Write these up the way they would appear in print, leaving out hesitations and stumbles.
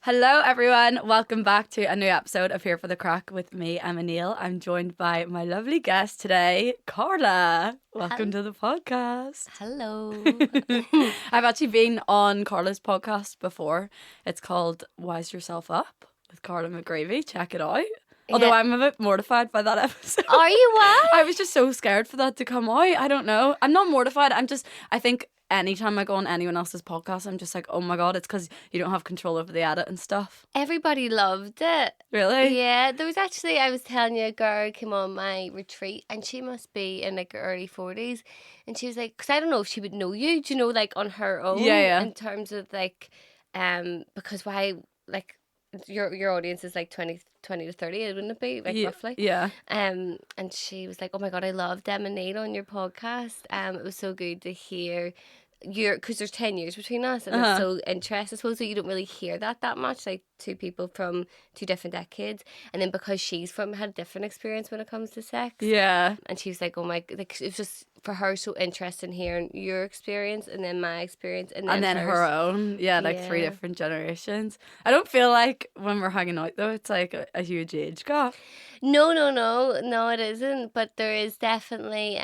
Hello everyone, welcome back to a new episode of Here For The Craic with me, Emma Neill. I'm joined by my lovely guest today, Carla. Welcome to the podcast. Hello. I've actually been on Carla's podcast before. It's called Wise Yourself Up with Carla McGreevy. Check it out. Although I'm a bit mortified by that episode. Are you? Why? I was just so scared for that to come out. I don't know. I'm not mortified. I think anytime I go on anyone else's podcast, I'm just like, oh my God, it's because you don't have control over the edit and stuff. Everybody loved it. Really? Yeah, there was actually, I was telling you, a girl came on my retreat and she must be in like her early 40s. And she was like, because I don't know if she would know you, do you know, like on her own. Yeah. In terms of like, because why, like, your audience is like 20 to 30, wouldn't it be? Like roughly. Yeah. And she was like, oh my God, I loved Emma Neill on your podcast. It was so good to hear because there's 10 years between us, and it's so interesting. I suppose that you don't really hear that much, like two people from two different decades, and then because she's had a different experience when it comes to sex. Yeah. And she was like, oh my, like it was just for her so interesting hearing your experience and then my experience and then her own. Yeah, like 3 different generations. I don't feel like when we're hanging out though, it's like a huge age gap. No, it isn't. But there is definitely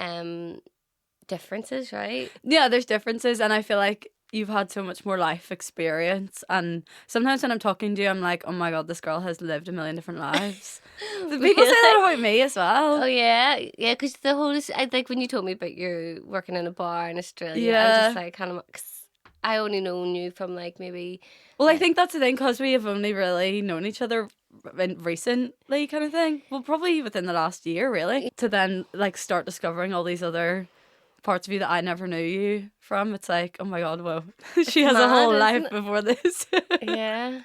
differences, right? Yeah, there's differences, and I feel like you've had so much more life experience, and sometimes when I'm talking to you, I'm like, oh my God, this girl has lived a million different lives. People say that about me as well. Oh yeah, because the whole like when you told me about you working in a bar in Australia, Yeah. I was just like cause I only known you from like maybe. Well, I think that's the thing, because we have only really known each other recently, kind of thing. Well, probably within the last year, really, to then like start discovering all these other parts of you that I never knew you from. It's like, oh my God, whoa. She has a whole life before this. Yeah.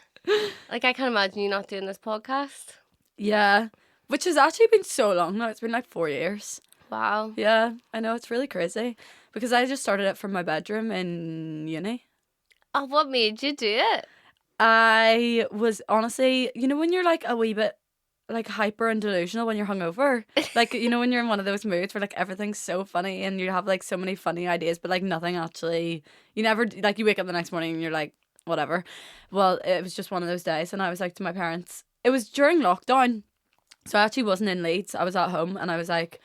Like I can't imagine you not doing this podcast. Yeah. Which has actually been so long now. It's been like 4 years. Wow. Yeah, I know, it's really crazy. Because I just started it from my bedroom in uni. Oh, what made you do it? I was honestly, you know when you're like a wee bit like hyper and delusional when you're hungover? Like, you know when you're in one of those moods where like everything's so funny and you have like so many funny ideas, but like nothing actually, you never, like you wake up the next morning and you're like, whatever. Well, it was just one of those days, and I was like to my parents, it was during lockdown, so I actually wasn't in Leeds, I was at home, and I was like,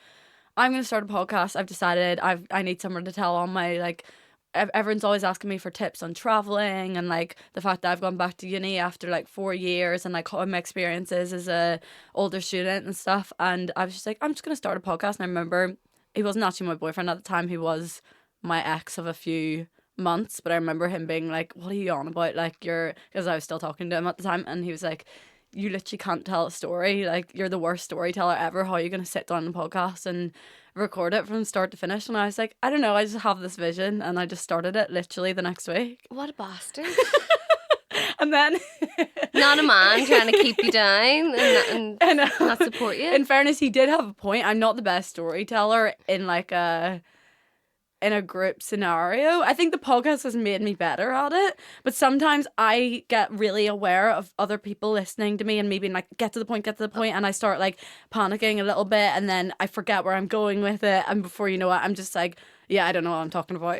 I'm going to start a podcast. I've decided I need someone to tell all my like, everyone's always asking me for tips on traveling, and like the fact that I've gone back to uni after like 4 years, and like how my experiences as a older student and stuff. And I was just like, I'm just gonna start a podcast. And I remember he wasn't actually my boyfriend at the time, he was my ex of a few months, but I remember him being like, what are you on about, like because I was still talking to him at the time, and he was like, you literally can't tell a story, like you're the worst storyteller ever. How are you gonna sit down on a podcast and record it from start to finish? And I was like, I don't know, I just have this vision, and I just started it literally the next week. What a bastard. And then not a man trying to keep you down and not support you. In fairness, he did have a point. I'm not the best storyteller in like a group scenario. I think the podcast has made me better at it, but sometimes I get really aware of other people listening to me and me being like, get to the point, and I start like panicking a little bit, and then I forget where I'm going with it, and before you know it, I'm just like, yeah, I don't know what I'm talking about.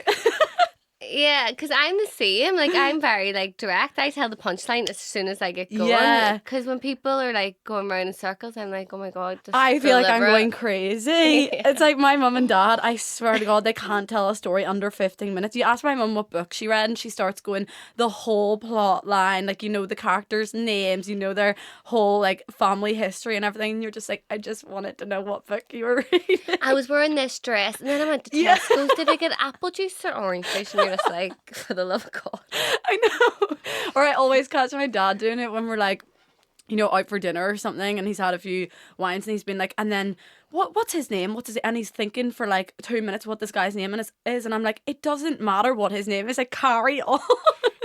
Yeah, because I'm the same. Like, I'm very, like, direct. I tell the punchline as soon as I get going. Yeah. Because when people are, like, going around in circles, I'm like, oh, my God. I feel like I'm going crazy. Yeah. It's like my mum and dad, I swear to God, they can't tell a story under 15 minutes. You ask my mum what book she read, and she starts going the whole plot line. Like, you know the characters' names, you know their whole, like, family history and everything. And you're just like, I just wanted to know what book you were reading. I was wearing this dress, and then I went to Tesco's. Did I get apple juice or orange juice? And you're just like, for the love of God. I know. Or I always catch my dad doing it when we're like, you know, out for dinner or something, and he's had a few wines, and he's been like, and then what's his name? And he's thinking for like 2 minutes what this guy's name is, and I'm like, it doesn't matter what his name is, like, carry on.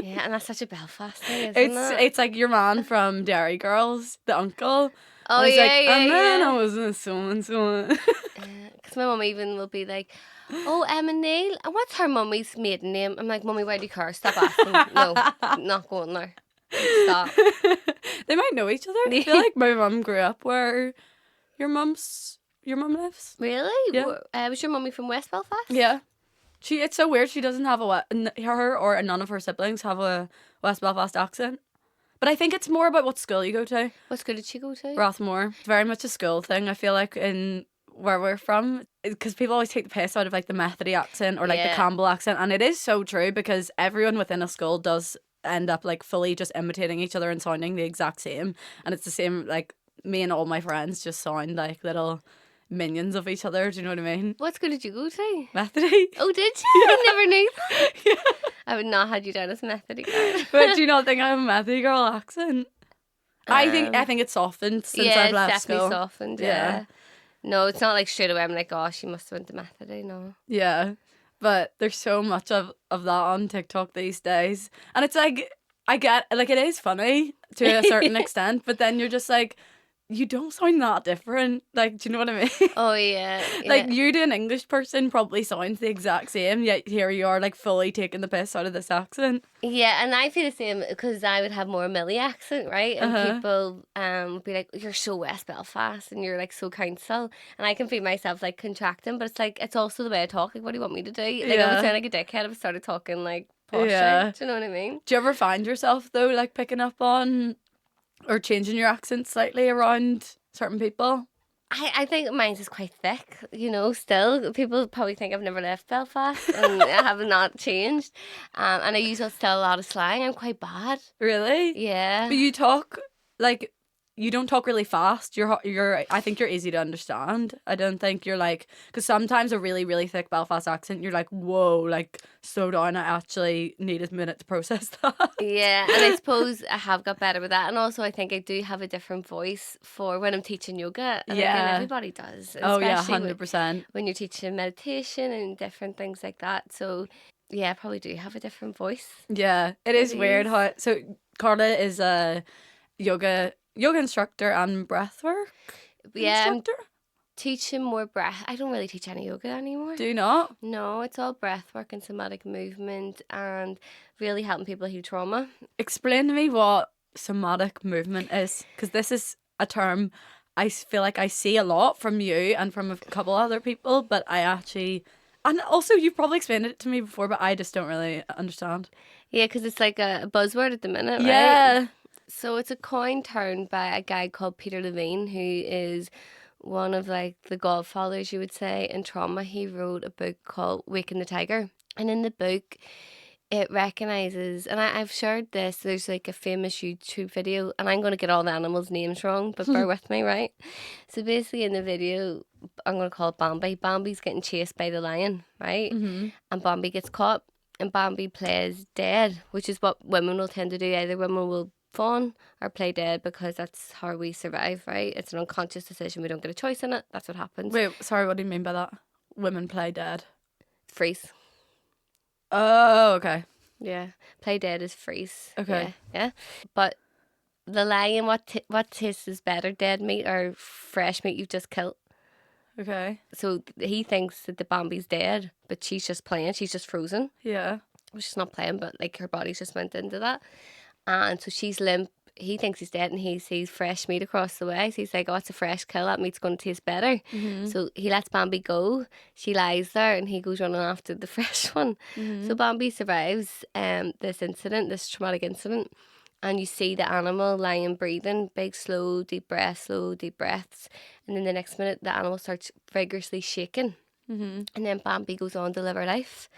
Yeah, and that's such a Belfast thing, isn't it? It's like your man from Dairy Girls, the uncle. Oh, and yeah, like, yeah, and then yeah. I was in so and so. Because my mum even will be like, oh, Emma Neill, what's her mummy's maiden name? I'm like, Mummy, why do you care? Stop asking. No, not going there. Stop. They might know each other. I feel like my mum grew up where your mum lives. Really? Yeah. Was your mummy from West Belfast? Yeah. It's so weird. She doesn't have her or none of her siblings have a West Belfast accent. But I think it's more about what school you go to. What school did she go to? Rathmore. It's very much a school thing, I feel like, in where we're from. Because people always take the piss out of like the Methody accent or like the Yeah. Campbell accent. And it is so true because everyone within a school does end up like fully just imitating each other and sounding the exact same. And it's the same, like me and all my friends just sound like little minions of each other. Do you know what I mean? What school did you go to? Methody. Oh, did you? I never knew that. Yeah. I would not had you down as Methody girl. But do you not think I have a Methody girl accent? I think it's softened since yeah, I've left it's definitely school. softened. Yeah. No, it's not like straight away I'm like, oh, she must have went to Methody. No. Yeah. But there's so much of that on TikTok these days. And it's like, I get, like, it is funny to a certain extent, but then you're just like, you don't sound that different. Like, do you know what I mean? Oh, yeah. Like, you to an English person probably sounds the exact same, yet here you are, like, fully taking the piss out of this accent. Yeah, and I feel the same because I would have more Millie accent, right? And people would be like, you're so West Belfast and you're like so council. And I can feel myself like contracting, but it's like, it's also the way I talk. Like, what do you want me to do? Like, I would sound like a dickhead if I started talking like posh. Yeah. Do you know what I mean? Do you ever find yourself, though, like, picking up on or changing your accent slightly around certain people? I think mine's is quite thick, you know, still. People probably think I've never left Belfast and I have not changed. And I use still a lot of slang. I'm quite bad. Really? Yeah. But you talk, like, you don't talk really fast. I think you're easy to understand. I don't think you're like, because sometimes a really, really thick Belfast accent, you're like, whoa, like, slow down. I actually need a minute to process that. Yeah, and I suppose I have got better with that. And also, I think I do have a different voice for when I'm teaching yoga. And again, everybody does. Oh, yeah, especially 100%. when you're teaching meditation and different things like that. So, yeah, I probably do have a different voice. Yeah, it is weird how. So, Carla is a yoga instructor and breathwork instructor. I'm teaching more breath. I don't really teach any yoga anymore. Do you not? No, it's all breath work and somatic movement and really helping people heal trauma. Explain to me what somatic movement is, because this is a term I feel like I see a lot from you and from a couple other people, but I actually, and also you've probably explained it to me before, but I just don't really understand. Yeah, because it's like a buzzword at the minute, right? Yeah. So it's a coin turned by a guy called Peter Levine, who is one of like the godfathers, you would say, in trauma. He wrote a book called Waking the Tiger. And in the book, it recognises, and I've shared this, there's like a famous YouTube video, and I'm going to get all the animals' names wrong, but bear with me, right? So basically in the video, I'm going to call it Bambi. Bambi's getting chased by the lion, right? Mm-hmm. And Bambi gets caught, and Bambi plays dead, which is what women will tend to do. Either women will fawn or play dead because that's how we survive, right? It's an unconscious decision. We don't get a choice in it. That's what happens. Wait, sorry, what do you mean by that? Women play dead. Freeze. Oh, okay. Yeah. Play dead is freeze. Okay. Yeah. But the lion, what tastes better, dead meat or fresh meat you've just killed? Okay. So he thinks that the Bambi's dead, but she's just playing. She's just frozen. Yeah. Well, she's not playing, but like her body's just went into that. And so she's limp. He thinks he's dead and he sees fresh meat across the way. So he's like, oh, it's a fresh kill. That meat's going to taste better. Mm-hmm. So he lets Bambi go. She lies there and he goes running after the fresh one. Mm-hmm. So Bambi survives this incident, this traumatic incident. And you see the animal lying, breathing, big, slow, deep breaths. And then the next minute, the animal starts vigorously shaking. Mm-hmm. And then Bambi goes on to live her life.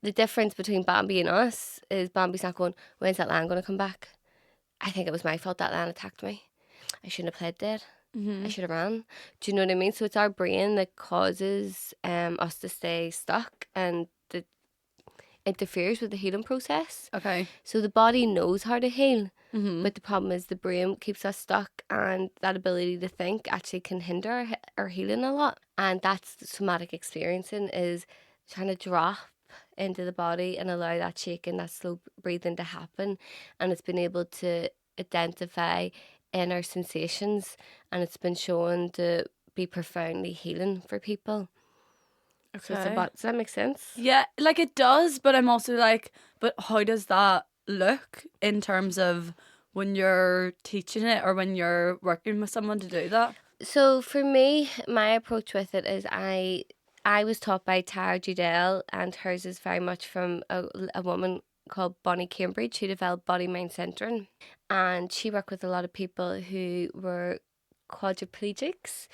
The difference between Bambi and us is Bambi's not going, when's that lion going to come back? I think it was my fault that lion attacked me. I shouldn't have played dead. Mm-hmm. I should have ran. Do you know what I mean? So it's our brain that causes us to stay stuck and that interferes with the healing process. Okay. So the body knows how to heal, Mm-hmm. but the problem is the brain keeps us stuck, and that ability to think actually can hinder our healing a lot. And that's the somatic experiencing, is trying to drop into the body and allow that shaking, that slow breathing to happen. And it's been able to identify inner sensations, and it's been shown to be profoundly healing for people. Okay. So it's about, does that make sense? Yeah, like it does, but I'm also like, but how does that look in terms of when you're teaching it or when you're working with someone to do that? So for me, my approach with it is I was taught by Tara Judell, and hers is very much from a woman called Bonnie Cambridge who developed body mind centering, and she worked with a lot of people who were quadriplegics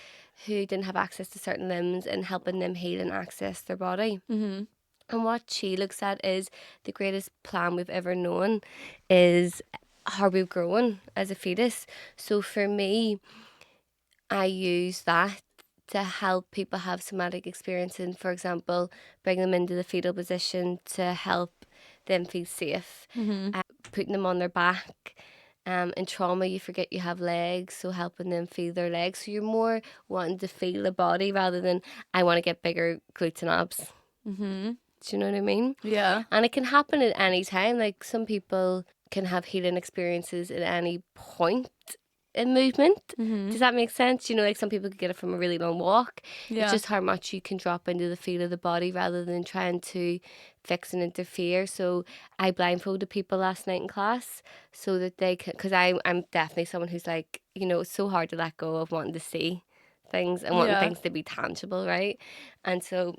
who didn't have access to certain limbs and helping them heal and access their body. Mm-hmm. And what she looks at is the greatest plan we've ever known is how we've grown as a fetus. So for me, I use that to help people have somatic experience and, for example, bring them into the fetal position to help them feel safe, putting them on their back. In trauma, you forget you have legs, so helping them feel their legs. So you're more wanting to feel the body rather than, I want to get bigger glutes and abs. Mm-hmm. Do you know what I mean? Yeah. And it can happen at any time. Like, some people can have healing experiences at any point in movement. Mm-hmm. Does that make sense? You know, like some people could get it from a really long walk. Yeah. It's just how much you can drop into the feel of the body rather than trying to fix and interfere. So I blindfolded people last night in class so that they can, because I'm definitely someone who's like, you know, it's so hard to let go of wanting to see things and wanting things to be tangible, right? And so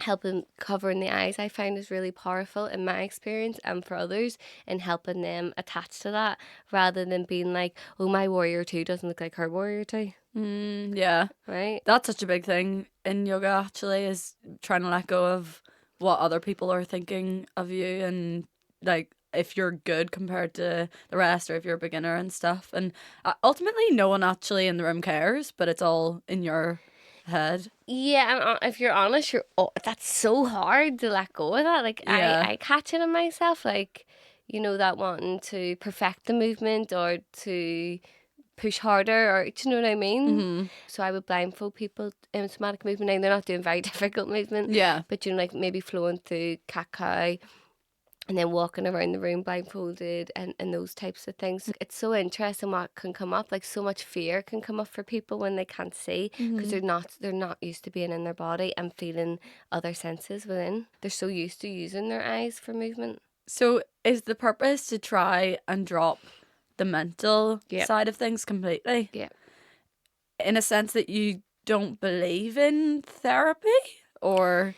helping covering the eyes I find is really powerful in my experience and for others, and helping them attach to that rather than being like, oh, my warrior 2 doesn't look like her warrior 2. Yeah. Right? That's such a big thing in yoga, actually, is trying to let go of what other people are thinking of you, and like if you're good compared to the rest or if you're a beginner and stuff. And ultimately no one actually in the room cares, but it's all in your head. Yeah, and if you're honest, that's so hard to let go of that. Like, I catch it in myself, like, you know, that wanting to perfect the movement or to push harder, or do you know what I mean? Mm-hmm. So I would blindfold people in somatic movement, and they're not doing very difficult movement. Yeah. But, you know, like maybe flowing through cat-cow and then walking around the room blindfolded and those types of things. It's so interesting what can come up. Like, so much fear can come up for people when they can't see, because they're not used to being in their body and feeling other senses within. They're so used to using their eyes for movement. So is the purpose to try and drop the mental side of things completely? Yeah. In a sense that you don't believe in therapy, or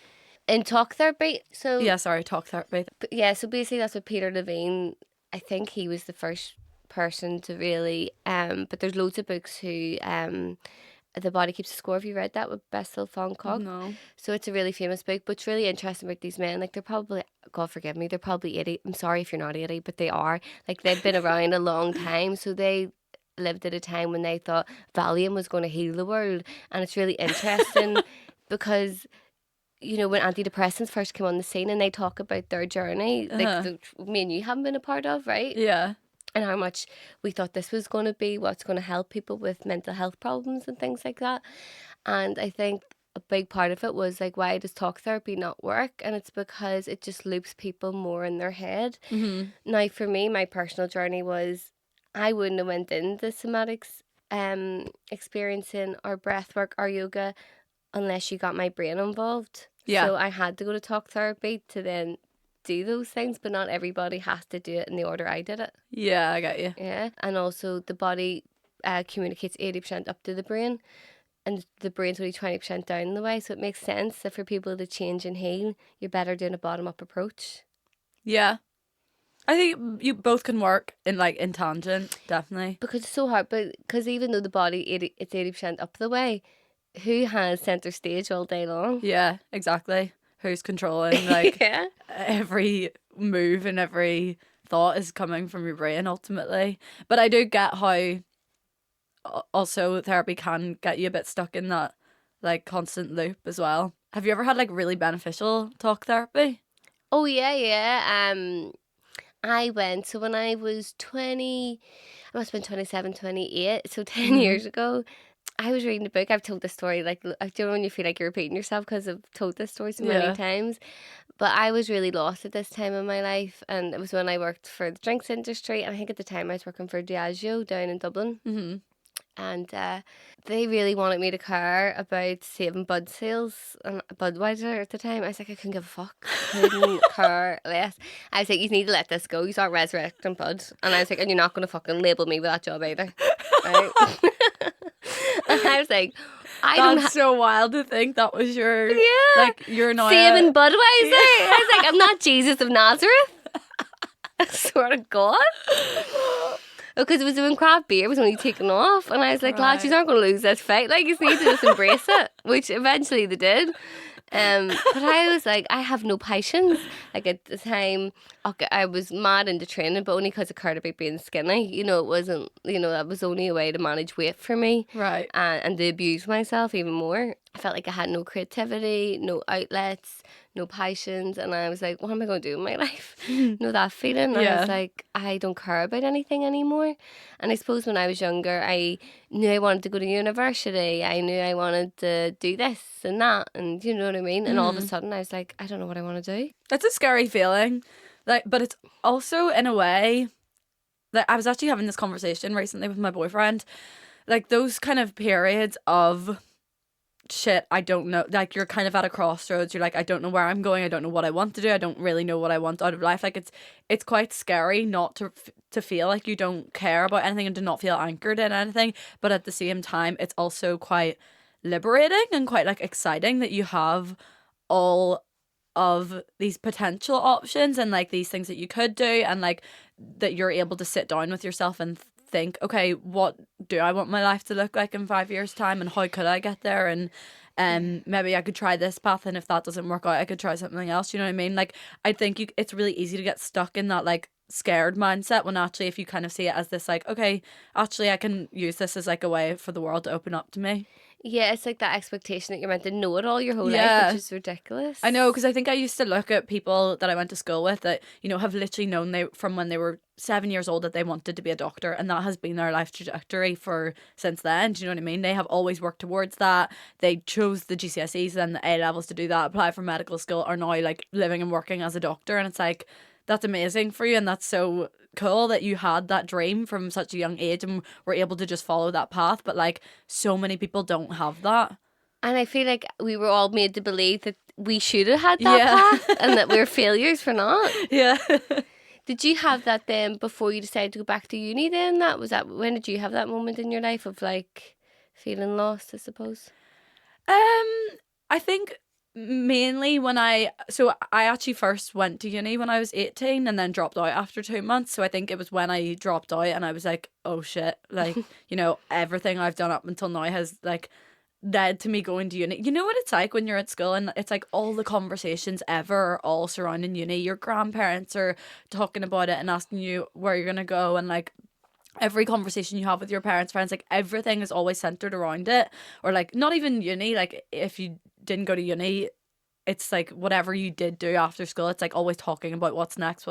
in talk therapy. So talk therapy. Yeah, so basically that's what Peter Levine, I think he was the first person to really but there's loads of books who The Body Keeps a Score. Have you read that with Bessel von Koch? No. So it's a really famous book, but it's really interesting about these men. Like, they're probably, God forgive me, they're probably 80. I'm sorry if you're not 80, but they are. Like, they've been around a long time, so they lived at a time when they thought Valium was going to heal the world. And it's really interesting because, you know, when antidepressants first came on the scene and they talk about their journey, like me and you haven't been a part of, right? Yeah. And how much we thought this was going to be what's going to help people with mental health problems and things like that. And I think a big part of it was like, why does talk therapy not work? And it's because it just loops people more in their head. Mm-hmm. Now, for me, my personal journey was, I wouldn't have went into somatics experiencing or breath work or yoga unless you got my brain involved. Yeah. So I had to go to talk therapy to then do those things, but not everybody has to do it in the order I did it. Yeah, I got you. Yeah. And also the body communicates 80% up to the brain, and the brain's only 20% down the way. So it makes sense that for people to change and heal, you're better doing a bottom-up approach. Yeah. I think you both can work in tangent, definitely. Because it's so hard, but because even though the body, it's 80% up the way, who has centre stage all day long? Yeah, exactly. Who's controlling every move and every thought is coming from your brain ultimately. But I do get how also therapy can get you a bit stuck in that like constant loop as well. Have you ever had like really beneficial talk therapy? Oh yeah. I went, so when I was 20, I must have been 27, 28, so 10 years ago, I was reading a book. I've told this story, like, I don't know when you feel like you're repeating yourself because I've told this story so many times, but I was really lost at this time in my life, and it was when I worked for the drinks industry, and I think at the time I was working for Diageo down in Dublin. Mm-hmm. And they really wanted me to care about saving Bud sales and Budweiser at the time. I was like, I couldn't give a fuck. Couldn't care less. I was like, you need to let this go. You start resurrecting Bud. And I was like, and you're not going to fucking label me with that job either. Right? And I was like, That's so wild to think that was your... Yeah. Like, you're not... Saving Budweiser. I was like, I'm not Jesus of Nazareth. I swear to God. Because it was when craft beer was only taken off, and I was like, lads, you aren't going to lose this fight. Like, you need to just embrace it, which eventually they did. But I was like, I have no patience. Like, at the time, okay, I was mad into training, but only because I cared about being skinny. You know, it wasn't, you know, that was only a way to manage weight for me. Right. And to abuse myself even more. I felt like I had no creativity, no outlets, no patience, and I was like, what am I going to do in my life? You know, that feeling. I Yeah. was like, I don't care about anything anymore. And I suppose when I was younger, I knew I wanted to go to university. I knew I wanted to do this and that, and you know what I mean? And all of a sudden I was like, I don't know what I want to do. It's a scary feeling. Like, but it's also in a way that I was actually having this conversation recently with my boyfriend. Like, those kind of periods of shit, I don't know, like, you're kind of at a crossroads. You're like, I don't know where I'm going. I don't know what I want to do. I don't really know what I want out of life. Like, it's quite scary not to feel like you don't care about anything and to not feel anchored in anything. But at the same time, it's also quite liberating and quite like exciting that you have all of these potential options and like these things that you could do, and like that you're able to sit down with yourself and think, okay, what do I want my life to look like in 5 years' time, and how could I get there, and maybe I could try this path, and if that doesn't work out, I could try something else. You know what I mean? Like, I think it's really easy to get stuck in that like scared mindset, when actually if you kind of see it as this like, okay, actually I can use this as like a way for the world to open up to me. Yeah, it's like that expectation that you're meant to know it all your whole life, Yeah. which is ridiculous. I know, because I think I used to look at people that I went to school with that, you know, have literally known they from when they were 7 years old that they wanted to be a doctor, and that has been their life trajectory for since then. Do you know what I mean? They have always worked towards that. They chose the GCSEs and the A levels to do that, apply for medical school, are now like living and working as a doctor, and it's like, that's amazing for you, and that's so cool that you had that dream from such a young age and were able to just follow that path. But like, so many people don't have that. And I feel like we were all made to believe that we should have had that Yeah. path and that we're failures for not. Yeah. Did you have that then before you decided to go back to uni then? When did you have that moment in your life of like feeling lost, I suppose? I think mainly when I actually first went to uni when I was 18 and then dropped out after 2 months. So I think it was when I dropped out and I was like, oh shit, like, you know, everything I've done up until now has like led to me going to uni. You know what it's like when you're at school and it's like all the conversations ever are all surrounding uni. Your grandparents are talking about it and asking you where you're gonna go, and like every conversation you have with your parents, friends, like everything is always centered around it. Or like, not even uni, like if you didn't go to uni, it's like whatever you did do after school, it's like always talking about what's next.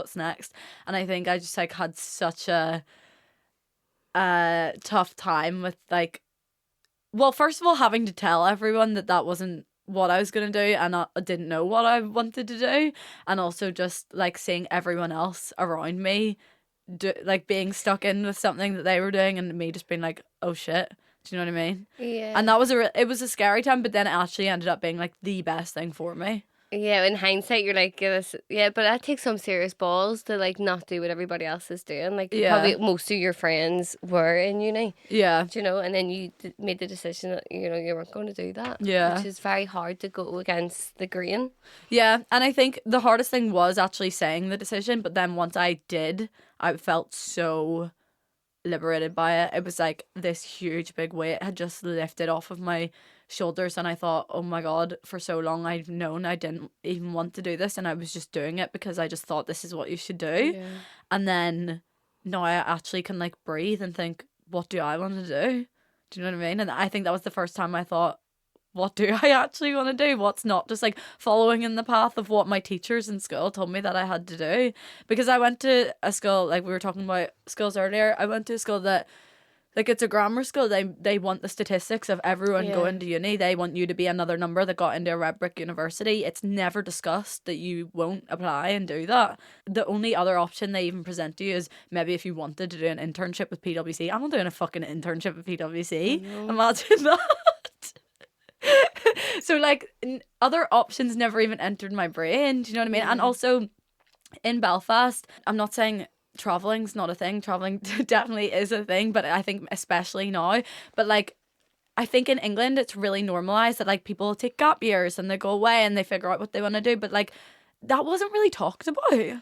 And I think I just like had such a tough time with like, well, first of all, having to tell everyone that wasn't what I was going to do, and I didn't know what I wanted to do, and also just like seeing everyone else around me like being stuck in with something that they were doing, and me just being like, oh shit. Do you know what I mean? Yeah. And that was it was a scary time, but then it actually ended up being like the best thing for me. Yeah, in hindsight, you're like, yeah, but that takes some serious balls to like not do what everybody else is doing. Like, Yeah. probably most of your friends were in uni, Yeah. do you know, and then you made the decision that, you know, you weren't going to do that. Yeah. Which is very hard to go against the grain. Yeah, and I think the hardest thing was actually saying the decision, but then once I did, I felt so liberated by it. It was like this huge big weight had just lifted off of my shoulders, and I thought, oh my god, for so long I've known I didn't even want to do this, and I was just doing it because I just thought this is what you should do. Yeah. And then now I actually can like breathe and think, what do I want to do? Do you know what I mean? And I think that was the first time I thought, what do I actually want to do? What's not just like following in the path of what my teachers in school told me that I had to do? Because I went to a school, like we were talking about schools earlier, I went to a school that, like, it's a grammar school. They want the statistics of everyone going to uni. They want you to be another number that got into a red brick university. It's never discussed that you won't apply and do that. The only other option they even present to you is maybe if you wanted to do an internship with PwC. I'm not doing a fucking internship with PwC. Imagine that. So like other options never even entered my brain. Do you know what I mean? And also in Belfast, I'm not saying traveling's not a thing. Travelling definitely is a thing, but I think especially now. But like, I think in England it's really normalised that like people take gap years and they go away and they figure out what they want to do. But like, that wasn't really talked about.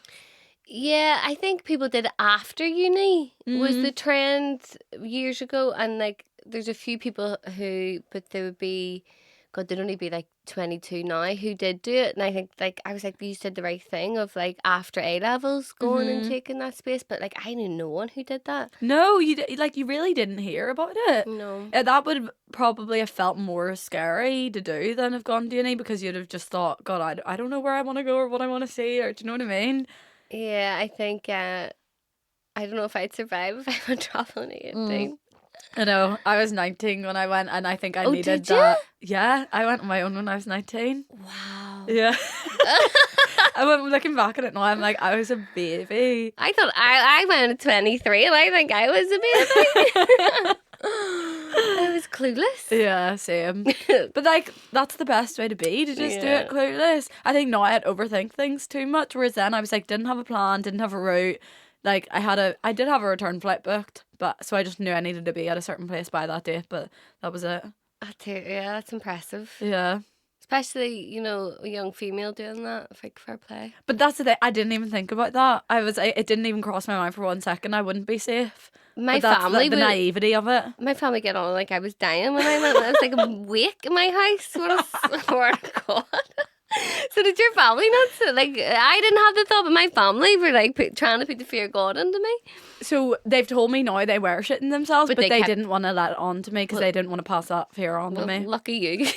Yeah, I think people did it after uni was Mm. the trend years ago, and like there's a few people who, but they would be, God, they'd only be like 22 now who did do it, and I think like I was like, you said the right thing of like after A levels going and taking that space, but like I knew no one who did that. No, you really didn't hear about it. No. That would probably have felt more scary to do than have gone to uni, because you'd have just thought, God, I don't know where I want to go or what I want to see, or do you know what I mean? Yeah, I think I don't know if I'd survive if I went traveling at 18. I know. I was 19 when I went, and I think I Oh, needed did you? that. Yeah, I went on my own when I was 19. Wow. Yeah. I went looking back at it now, I'm like, I was a baby. I thought I went at 23 and I think I was a baby. I was clueless. Yeah, same. But like, that's the best way to be, to just do it clueless. I think now I'd overthink things too much, whereas then I was like, didn't have a plan, didn't have a route. Like I did have a return flight booked, but so I just knew I needed to be at a certain place by that date, but that was it. Yeah, that's impressive. Yeah. Especially, you know, a young female doing that. Like, fair play. But that's the thing, I didn't even think about that. It didn't even cross my mind for 1 second I wouldn't be safe. My But that's family the naivety of it. My family get on like I was dying when I went. I was like awake in my house. What a God. So did your family not? Like, I didn't have the thought, but my family were like trying to put the fear of God into me. So they've told me now they were shitting themselves, but they kept- didn't want to let it on to me because they didn't want to pass that fear on to me. Lucky you.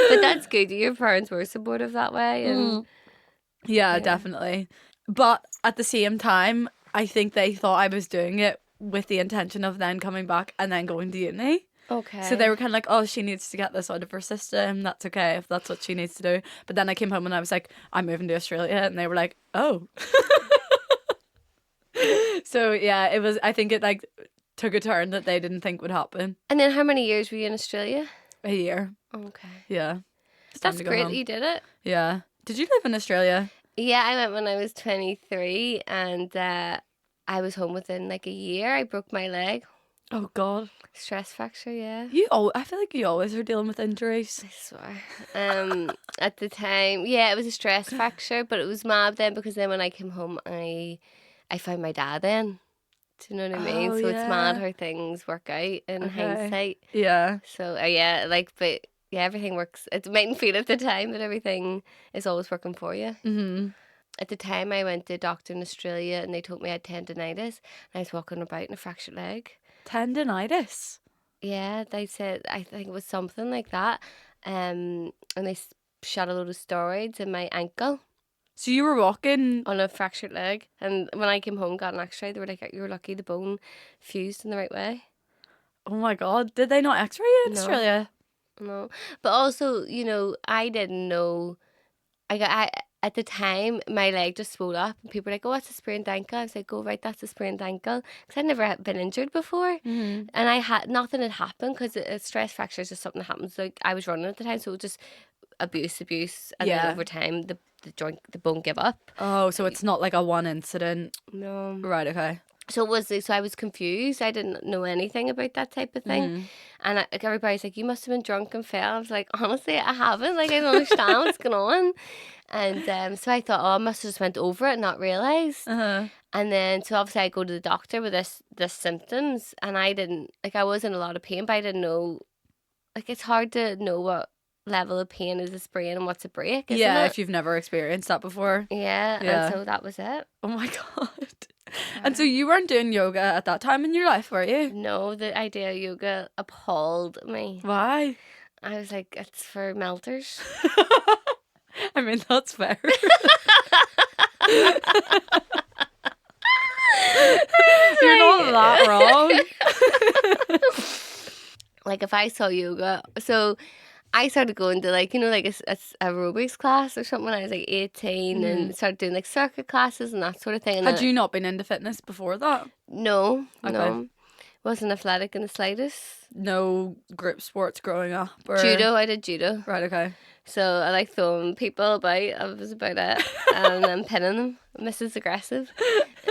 But that's good. Your parents were supportive that way, and Yeah, definitely. But at the same time, I think they thought I was doing it with the intention of then coming back and then going to uni. okay. So they were kind of like, oh, she needs to get this out of her system. That's okay if that's what she needs to do. But then I came home and I was like, I'm moving to Australia. And they were like, oh. So yeah, it was, I think it like took a turn that they didn't think would happen. And then how many years were you in Australia? A year. Okay. Yeah. It's time That's to go great home. that you did it. Yeah. Did you live in Australia? Yeah, I went when I was 23 and I was home within like a year. I broke my leg. Oh God. Stress fracture, yeah. I feel like you always are dealing with injuries. I swear. At the time, yeah, it was a stress fracture, but it was mad then because then when I came home, I found my dad then. Do you know what I mean? Oh, So it's mad yeah. how things work out in Okay. hindsight. Yeah. So yeah, like, but yeah, everything works. It mightn't feel at the time, but everything is always working for you. Mm-hmm. At the time, I went to a doctor in Australia and they told me I had tendinitis and I was walking about in a fractured leg. Tendinitis. Yeah, they said, I think it was something like that. And they shot a load of steroids in my ankle So you were walking. on a fractured leg. And when I came home, got an x-ray, they were like, you were lucky the bone fused in the right way. Oh my God. Did they not x-ray you in No. Australia? No. But also, you know, I didn't know. At the time, my leg just swelled up, and people were like, "Oh, it's a sprained ankle." I was like, "Oh, right, that's a sprained ankle," because I'd never been injured before, Mm-hmm. and nothing had happened because a stress fracture is just something that happens. Like I was running at the time, so it was just abuse, and Yeah. then over time, the bone gave up. Oh, so it's not like a one incident. No. Right, okay. So I was confused. I didn't know anything about that type of thing. And like everybody's like, you must have been drunk and fell. I was like, honestly, I haven't. Like, I don't understand what's going on. And so I thought, oh, I must have just went over it and not realised. Uh-huh. And then, so obviously I go to the doctor with this symptoms. And I didn't, like, I was in a lot of pain, but I didn't know, like, it's hard to know what level of pain is a sprain and what's a break, isn't Yeah, it? if you've never experienced that before. Yeah, and so that was it. Oh my God. And so you weren't doing yoga at that time in your life, were you? No, the idea of yoga appalled me. Why? I was like, it's for melters. I mean, that's fair. You're not that wrong. Like, if I saw yoga, so I started going to, like, you know, like a aerobics class or something when I was like 18 and started doing like circuit classes and that sort of thing. And Had you not been into fitness before that? No, Okay. no. Wasn't athletic in the slightest. No group sports growing up? Or... Judo, I did judo. Right, okay. So I like throwing people about. I was about it. And then pinning them. Mrs. Aggressive.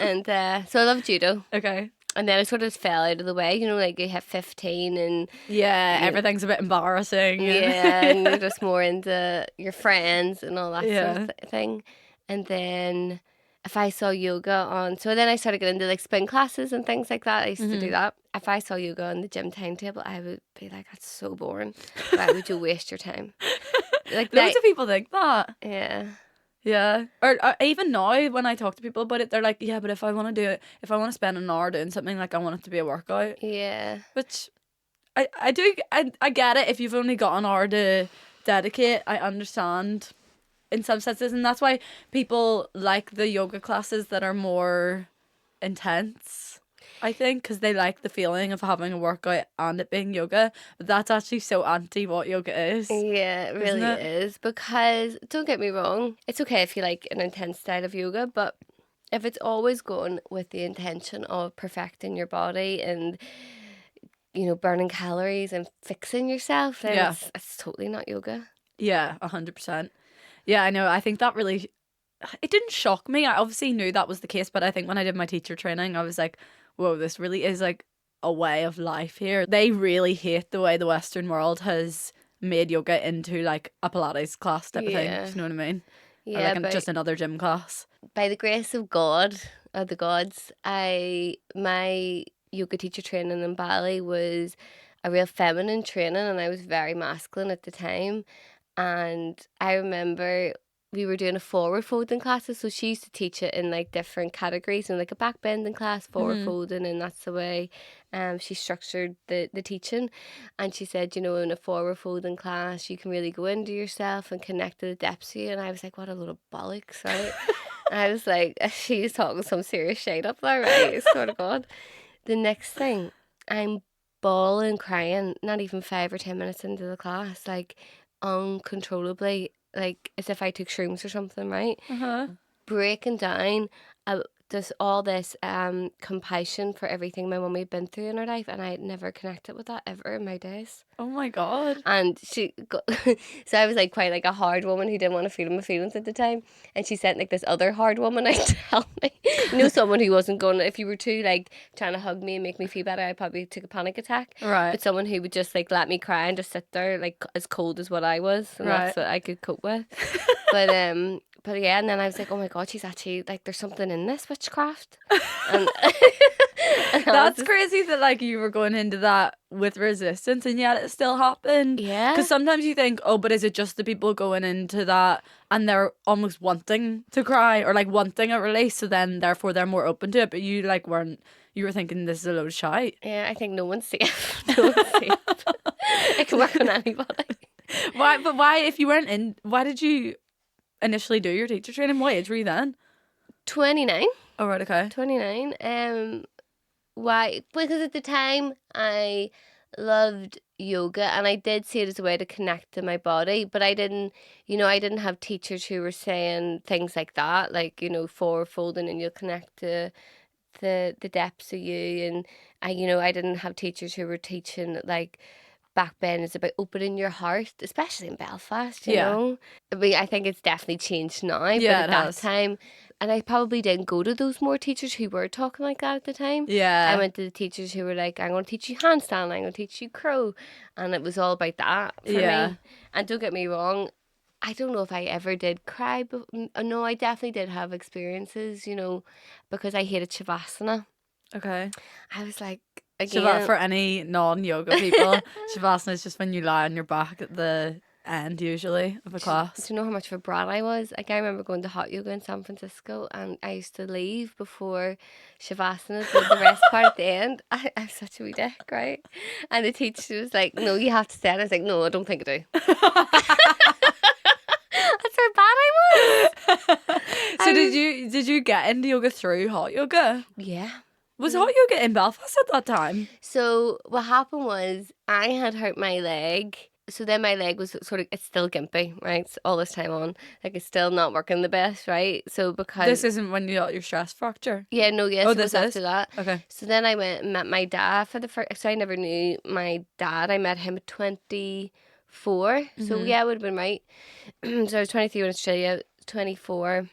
And so I love judo. Okay. And then I sort of fell out of the way, you know, like you hit 15 and... Yeah, everything's a bit embarrassing. Yeah, and you're just more into your friends and all that sort of thing. And then if I saw yoga on, so then I started getting into like spin classes and things like that. I used to do that. If I saw yoga on the gym timetable, I would be like, that's so boring. Why would you waste your time? Like Loads of people think that. Yeah. Yeah. Or even now when I talk to people about it, they're like, yeah, but if I want to do it, if I want to spend an hour doing something, like I want it to be a workout. Yeah. Which I get it. If you've only got an hour to dedicate, I understand in some senses. And that's why people like the yoga classes that are more intense, I think, because they like the feeling of having a workout and it being yoga. But that's actually so anti what yoga is. Yeah, it really is. Because, don't get me wrong, it's okay if you like an intense style of yoga, but if it's always going with the intention of perfecting your body and, you know, burning calories and fixing yourself, then it's totally not yoga. Yeah, 100%. Yeah, I know. I think that really, it didn't shock me. I obviously knew that was the case, but I think when I did my teacher training, I was like, whoa, this really is like a way of life here. They really hate the way the Western world has made yoga into like a Pilates class type of thing. Do you know what I mean? Yeah, or like just another gym class. By the grace of God, or the gods, my yoga teacher training in Bali was a real feminine training, and I was very masculine at the time. And I remember we were doing a forward folding classes, so she used to teach it in like different categories, and like a back bending class, forward folding, and that's the way she structured the teaching. And she said, you know, in a forward folding class you can really go into yourself and connect to the depths of you. And I was like, what a load of bollocks, right? I was like, she's talking some serious shade up there, right? I swear to God. The next thing, I'm bawling, crying, not even 5 or 10 minutes into the class, like uncontrollably, like as if I took shrooms or something, right? Breaking down. There's all this compassion for everything my mummy had been through in her life, and I had never connected with that ever in my days. Oh my God. And she got, so I was like quite like a hard woman who didn't want to feel my feelings at the time, and she sent like this other hard woman out to help me. You know, someone who wasn't going, if you were too like trying to hug me and make me feel better, I probably took a panic attack. Right. But someone who would just like let me cry and just sit there like as cold as what I was, and that's what I could cope with. But yeah, and then I was like, oh my God, she's actually like, there's something in this witchcraft. And that's crazy that like you were going into that with resistance and yet it still happened. Yeah. Because sometimes you think, oh, but is it just the people going into that and they're almost wanting to cry or like wanting a release, so then therefore they're more open to it, but you like weren't, you were thinking this is a load of shite. Yeah, I think no one's safe. No one's safe. It can work on anybody. Why, if you weren't in, why did you initially do your teacher training? What age were you then? 29. Oh, right, okay. 29. Why? Because at the time I loved yoga and I did see it as a way to connect to my body, but I didn't have teachers who were saying things like that, like, you know, forward folding and you'll connect to the depths of you. And I didn't have teachers who were teaching like back then is about opening your heart, especially in Belfast, you know. I mean, I think it's definitely changed now, but at that time, and I probably didn't go to those more teachers who were talking like that at the time. Yeah. I went to the teachers who were like, I'm going to teach you handstand, I'm going to teach you crow, and it was all about that for me. And don't get me wrong, I don't know if I ever did cry, but no, I definitely did have experiences, you know, because I hated Shavasana. Okay. I was like, for any non-yoga people, Shavasana is just when you lie on your back at the end, usually, of a class. Do you know how much of a brat I was? Like, I remember going to hot yoga in San Francisco, and I used to leave before Shavasana did the rest part at the end. I'm such a wee dick, right? And the teacher was like, no, you have to stay. And I was like, no, I don't think I do. That's how bad I was. So did you get into yoga through hot yoga? Yeah. Was hot yoga in Belfast at that time? So what happened was I had hurt my leg. So then my leg was sort of, it's still gimpy, right? It's all this time on. Like, it's still not working the best, right? So because... This isn't when you got your stress fracture? Yeah, no, yes, it was after that. Okay. So then I went and met my dad for the first... So I never knew my dad. I met him at 24. So yeah, I would have been right. So I was 23 in Australia, 24.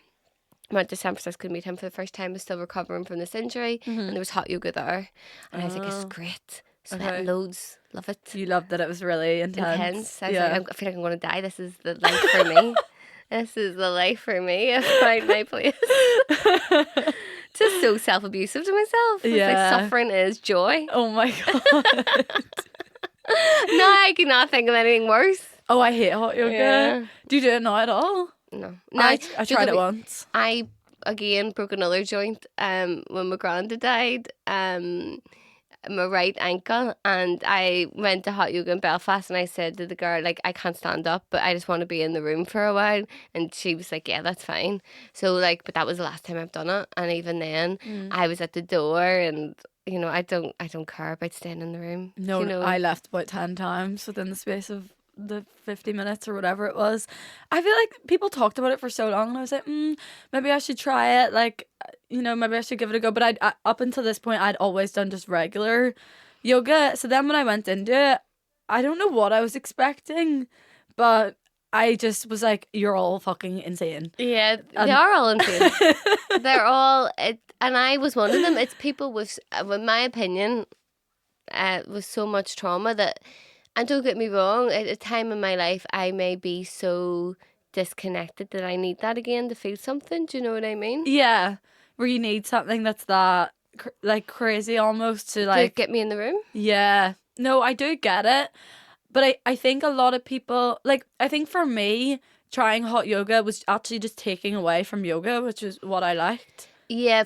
Went to San Francisco to meet him for the first time. I was still recovering from this injury, and there was hot yoga there, and I was like, "It's great, sweating loads, love it." You loved that it was really intense. I was like, I feel like I'm going to die. This is the life for me. This is the life for me. I find my place. Just so self-abusive to myself. It's like suffering is joy. Oh my God. No, I cannot think of anything worse. Oh, I hate hot yoga. Yeah. Do you do it now at all? No. I tried it once. I, again, broke another joint when my granddad died. My right ankle, and I went to hot yoga in Belfast, and I said to the girl, like, I can't stand up, but I just want to be in the room for a while, and she was like, yeah, that's fine. So like, but that was the last time I've done it, and even then I was at the door, and you know, I don't care about staying in the room. No, you know? I left about 10 times within the space of the 50 minutes or whatever it was. I feel like people talked about it for so long, and I was like, maybe I should try it. Like, you know, maybe I should give it a go. But I up until this point, I'd always done just regular yoga. So then when I went into it, I don't know what I was expecting, but I just was like, you're all fucking insane. Yeah, they are all insane. They're all, and I was one of them. It's people with my opinion, with so much trauma that, and don't get me wrong, at a time in my life, I may be so disconnected that I need that again to feel something. Do you know what I mean? Yeah, where you need something that's that like crazy almost to like get me in the room. Yeah, no, I do get it, but I think a lot of people, like, I think for me, trying hot yoga was actually just taking away from yoga, which is what I liked. Yeah,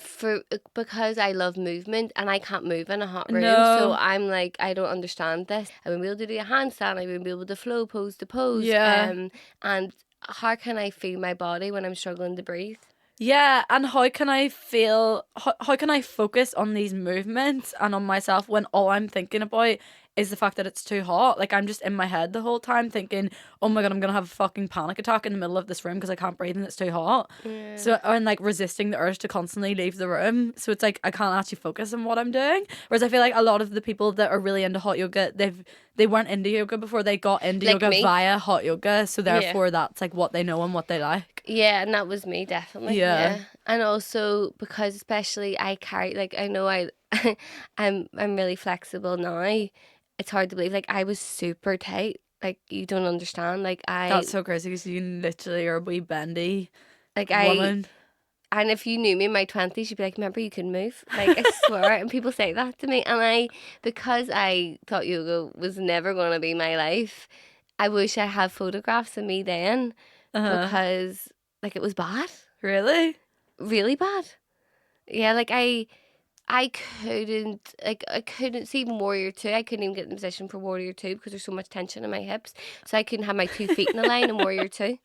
because I love movement and I can't move in a hot room. No. So I'm like, I don't understand this. I wouldn't be able to do a handstand. I wouldn't be able to flow pose to pose. Yeah. And how can I feel my body when I'm struggling to breathe? Yeah, and how can I focus on these movements and on myself when all I'm thinking about is the fact that it's too hot? Like, I'm just in my head the whole time thinking, oh my God, I'm gonna have a fucking panic attack in the middle of this room because I can't breathe and it's too hot. Yeah. So, and like resisting the urge to constantly leave the room. So it's like I can't actually focus on what I'm doing. Whereas I feel like a lot of the people that are really into hot yoga, they weren't into yoga before they got into Like yoga me. via hot yoga. So therefore that's like what they know and what they like. Yeah, and that was me, definitely. Yeah. And also because especially I carry, like, I know I'm really flexible now. It's hard to believe, like, I was super tight. Like, you don't understand. Like, That's so crazy because you literally are a wee bendy like woman. And if you knew me in my 20s, you'd be like, remember you can move? Like, I swear. And people say that to me. And because I thought yoga was never going to be my life, I wish I had photographs of me then. Because, like, it was bad. Really? Really bad. Yeah, like, I couldn't see even Warrior 2. I couldn't even get in the position for Warrior 2 because there's so much tension in my hips. So I couldn't have my 2 feet in a line in Warrior 2.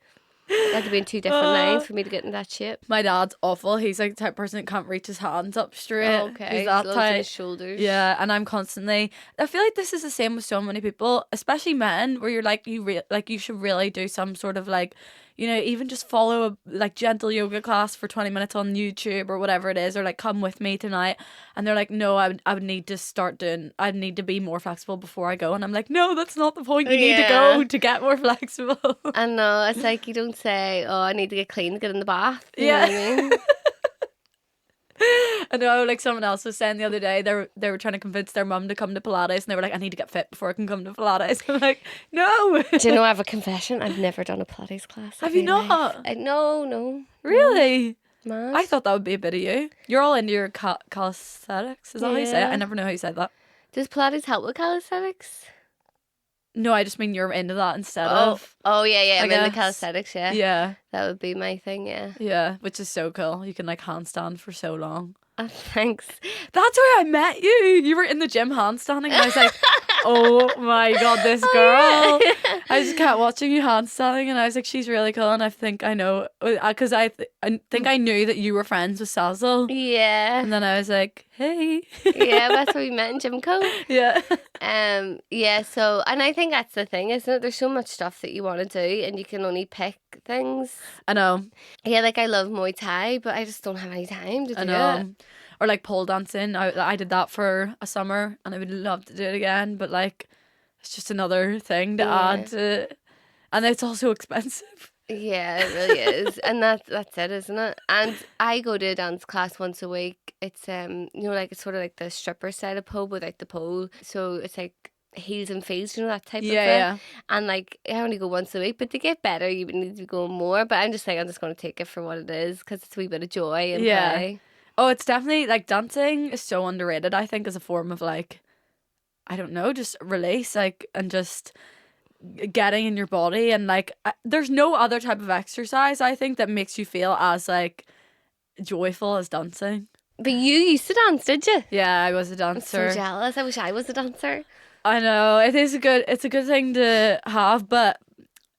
It had to be in 2 different lines for me to get in that shape. My dad's awful. He's like the type of person that can't reach his hands up straight. Okay, He's that tight. his shoulders. Yeah, and I'm constantly. I feel like this is the same with so many people, especially men, where you're like you should really do some sort of like, you know, even just follow a like gentle yoga class for 20 minutes on YouTube or whatever it is, or like come with me tonight. And they're like, no, I would need to I need to be more flexible before I go. And I'm like, no, that's not the point. You need to go to get more flexible. I know, it's like you don't say, oh, I need to get clean to get in the bath. You know what I mean? I know, like someone else was saying the other day, they were trying to convince their mum to come to Pilates, and they were like, I need to get fit before I can come to Pilates. I'm like, no. Do you know, I have a confession? I've never done a Pilates class. Have you not? No. Really? Man. I thought that would be a bit of you. You're all into your calisthenics. Is that how you say it? I never know how you said that. Does Pilates help with calisthenics? No, I just mean you're into that instead of. Oh, yeah. I'm into calisthenics, yeah. Yeah. That would be my thing, yeah. Yeah, which is so cool. You can like handstand for so long. Oh, thanks. That's where I met you. You were in the gym handstanding, and I was like, oh my God, this girl. I just kept watching you handstanding, and I was like, she's really cool, and I think I know, because I think I knew that you were friends with Sazzle. Yeah. And then I was like, hey. Yeah, that's where we met in Gym Co. Yeah. Yeah, so, and I think that's the thing, isn't it? There's so much stuff that you want to do, and you can only pick things. I know. Yeah, like I love Muay Thai, but I just don't have any time to do it. Or like pole dancing. I did that for a summer, and I would love to do it again, but like it's just another thing to add to, and it's also expensive. Yeah, it really is. And that's it, isn't it? And I go to a dance class once a week. It's like it's sort of like the stripper style of pole without the pole. So it's like heels and feels, you know, that type of Yeah. and like I only go once a week, but to get better you would need to go more, but I'm just going to take it for what it is because it's a wee bit of joy and play. Oh, it's definitely like dancing is so underrated, I think, as a form of like, I don't know, just release, like, and just getting in your body. And like there's no other type of exercise, I think, that makes you feel as like joyful as dancing. But you used to dance, did you? Yeah, I was a I'm dancer. so jealous. I wish I was a dancer. I know, it's a good thing to have, but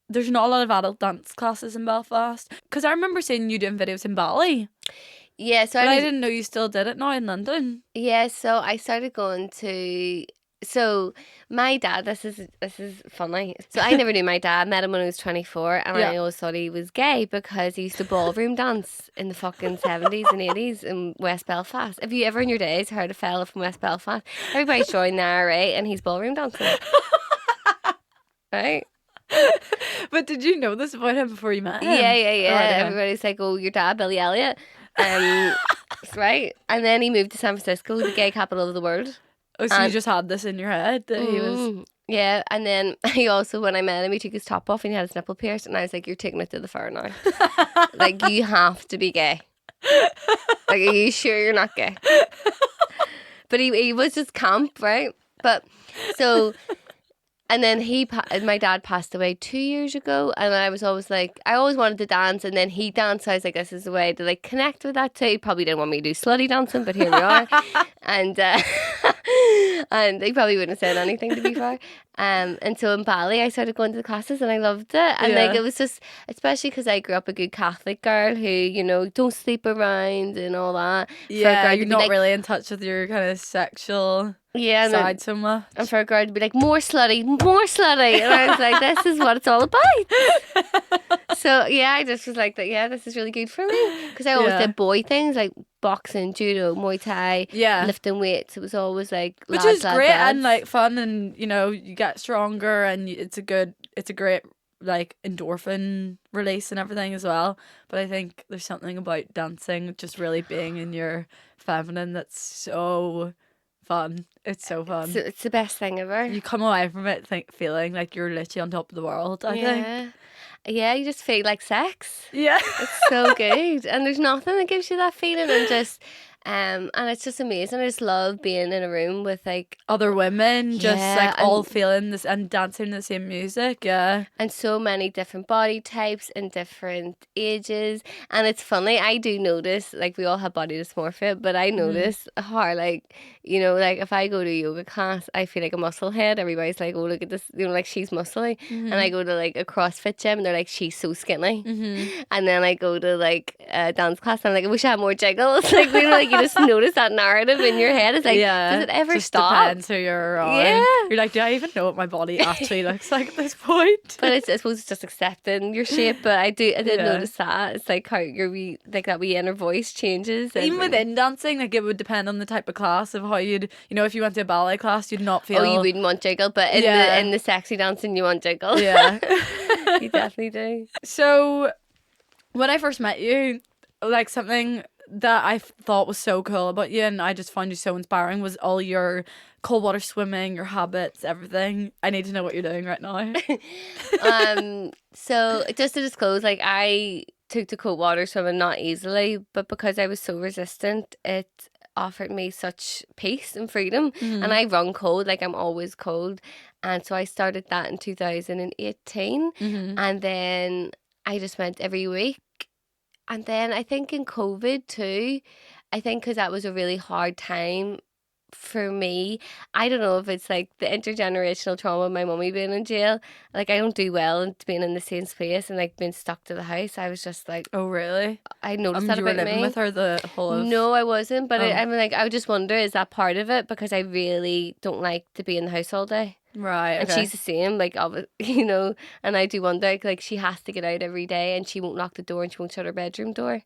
there's not a lot of adult dance classes in Belfast. Because I remember seeing you doing videos in Bali. Yeah, so But I didn't know you still did it now in London. Yeah, so I started going to. So my dad, this is funny. So I never knew my dad. Met him when I was 24, and I always thought he was gay because he used to ballroom dance in the fucking 70s and 80s in West Belfast. Have you ever in your days heard a fella from West Belfast? Everybody's joined the IRA, and he's ballroom dancing, right? But did you know this about him before you met him? Yeah. Oh, right, okay. Everybody's like, "Oh, your dad, Billy Elliot." Right, and then he moved to San Francisco, the gay capital of the world. Oh, so you just had this in your head that he was... Yeah, and then he also, when I met him, he took his top off and he had his nipple pierced, and I was like, "You're taking it to the far now. Like, you have to be gay. Like, are you sure you're not gay?" But he was just camp, right? But so... And then my dad passed away 2 years ago, and I was always like, I always wanted to dance, and then he danced, so I was like, this is a way to like connect with that too. He probably didn't want me to do slutty dancing, but here we are. And and he probably wouldn't have said anything, to be fair. And so in Bali I started going to the classes and I loved it, and like it was just, especially because I grew up a good Catholic girl who, you know, don't sleep around and all that. Yeah, you're not really in touch with your kind of sexual side so much. And for a girl to be like, more slutty. And I was like, this is what it's all about. So yeah, I just was like, this is really good for me, because I always did boy things like boxing, judo, Muay Thai, lifting weights. It was always like which is great and like fun, and you know, you get stronger, and it's a great like endorphin release and everything as well. But I think there's something about dancing, just really being in your feminine, that's so fun. It's so fun. It's the best thing ever. You come away from it feeling like you're literally on top of the world, I think. Yeah, you just feel like sex. Yeah. It's so good. And there's nothing that gives you that feeling, and just and it's just amazing. I just love being in a room with like other women, just like all feeling this and dancing the same music. Yeah. And so many different body types and different ages. And it's funny, I do notice, like, we all have body dysmorphia, but I notice how, like, you know, like if I go to a yoga class, I feel like a muscle head. Everybody's like, oh, look at this, you know, like she's muscly. And I go to like a CrossFit gym and they're like, she's so skinny. And then I go to like a dance class and I'm like, I wish I had more jiggles. Like, you know, like you just notice that narrative in your head. It's like, does it ever just stop? Depends who you're around. Yeah. You're like, do I even know what my body actually looks like at this point? But I suppose it's just accepting your shape. But I did notice that. It's like how like that wee inner voice changes. Even within dancing, like it would depend on the type of class of how you'd, you know, if you went to a ballet class, you'd not feel... Oh, you wouldn't want jiggle, but in the sexy dancing, you want jiggle. Yeah. You definitely do. So, when I first met you, like something that I thought was so cool about you, and I just found you so inspiring, was all your cold water swimming, your habits, everything. I need to know what you're doing right now. So, just to disclose, like, I took to cold water swimming not easily, but because I was so resistant, it offered me such peace and freedom. And I run cold, like I'm always cold, and so I started that in 2018, and then I just went every week. And then I think in COVID too, I think because that was a really hard time for me. I don't know if it's like the intergenerational trauma of my mummy being in jail. Like, I don't do well in being in the same space and like being stuck to the house. I was just like, oh really? I noticed that you about were living me. with her the whole of... No, I wasn't. But I'm like, I would just wonder, is that part of it? Because I really don't like to be in the house all day. Right. And she's the same, like, you know. And I do wonder, like, she has to get out every day, and she won't lock the door, and she won't shut her bedroom door.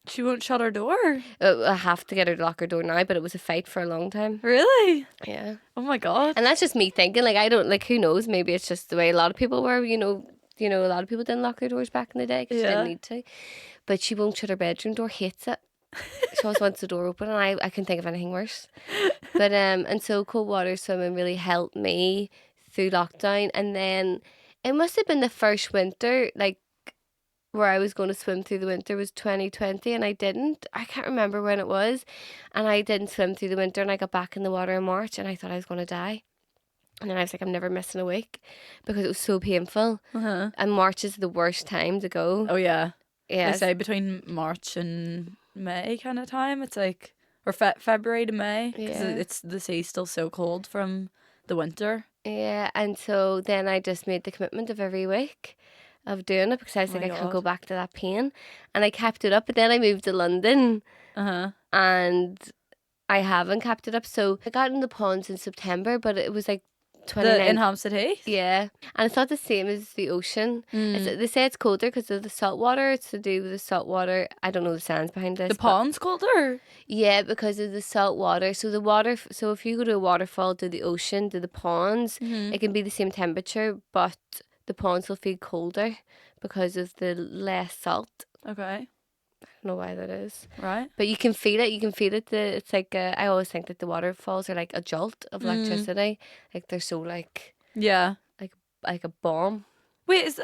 She won't shut her door? I have to get her to lock her door now, but it was a fight for a long time. Really? Yeah. Oh my God. And that's just me thinking, like, I don't, like, who knows? Maybe it's just the way a lot of people were, you know, a lot of people didn't lock their doors back in the day because she didn't need to. But she won't shut her bedroom door, hates it. She always wants the door open, and I couldn't think of anything worse. But and so cold water swimming really helped me through lockdown. And then it must have been the first winter, like where I was going to swim through the winter was 2020, and I didn't. I can't remember when it was, and I didn't swim through the winter, and I got back in the water in March, and I thought I was going to die. And then I was like, I'm never missing a week because it was so painful. And March is the worst time to go. Oh yeah. Yeah. They say between March and May kind of time. It's like, or February to May, because it's the sea's still so cold from the winter. Yeah, and so then I just made the commitment of every week of doing it because I was like, I can't go back to that pain, and I kept it up. But then I moved to London, and I haven't kept it up. So I got in the ponds in September, but it was like 29. In Hampstead Heath? Yeah. And it's not the same as the ocean. They say it's colder because of the salt water. It's to do with the salt water. I don't know the science behind this. The pond's colder? Yeah, because of the salt water. So the water, so if you go to a waterfall, to the ocean, to the ponds, it can be the same temperature, but the ponds will feel colder because of the less salt. Okay. I don't know why that is. Right. But you can feel it. You can feel it. It's like, I always think that the waterfalls are like a jolt of electricity. Like they're so like... Yeah. Like a bomb. Wait, is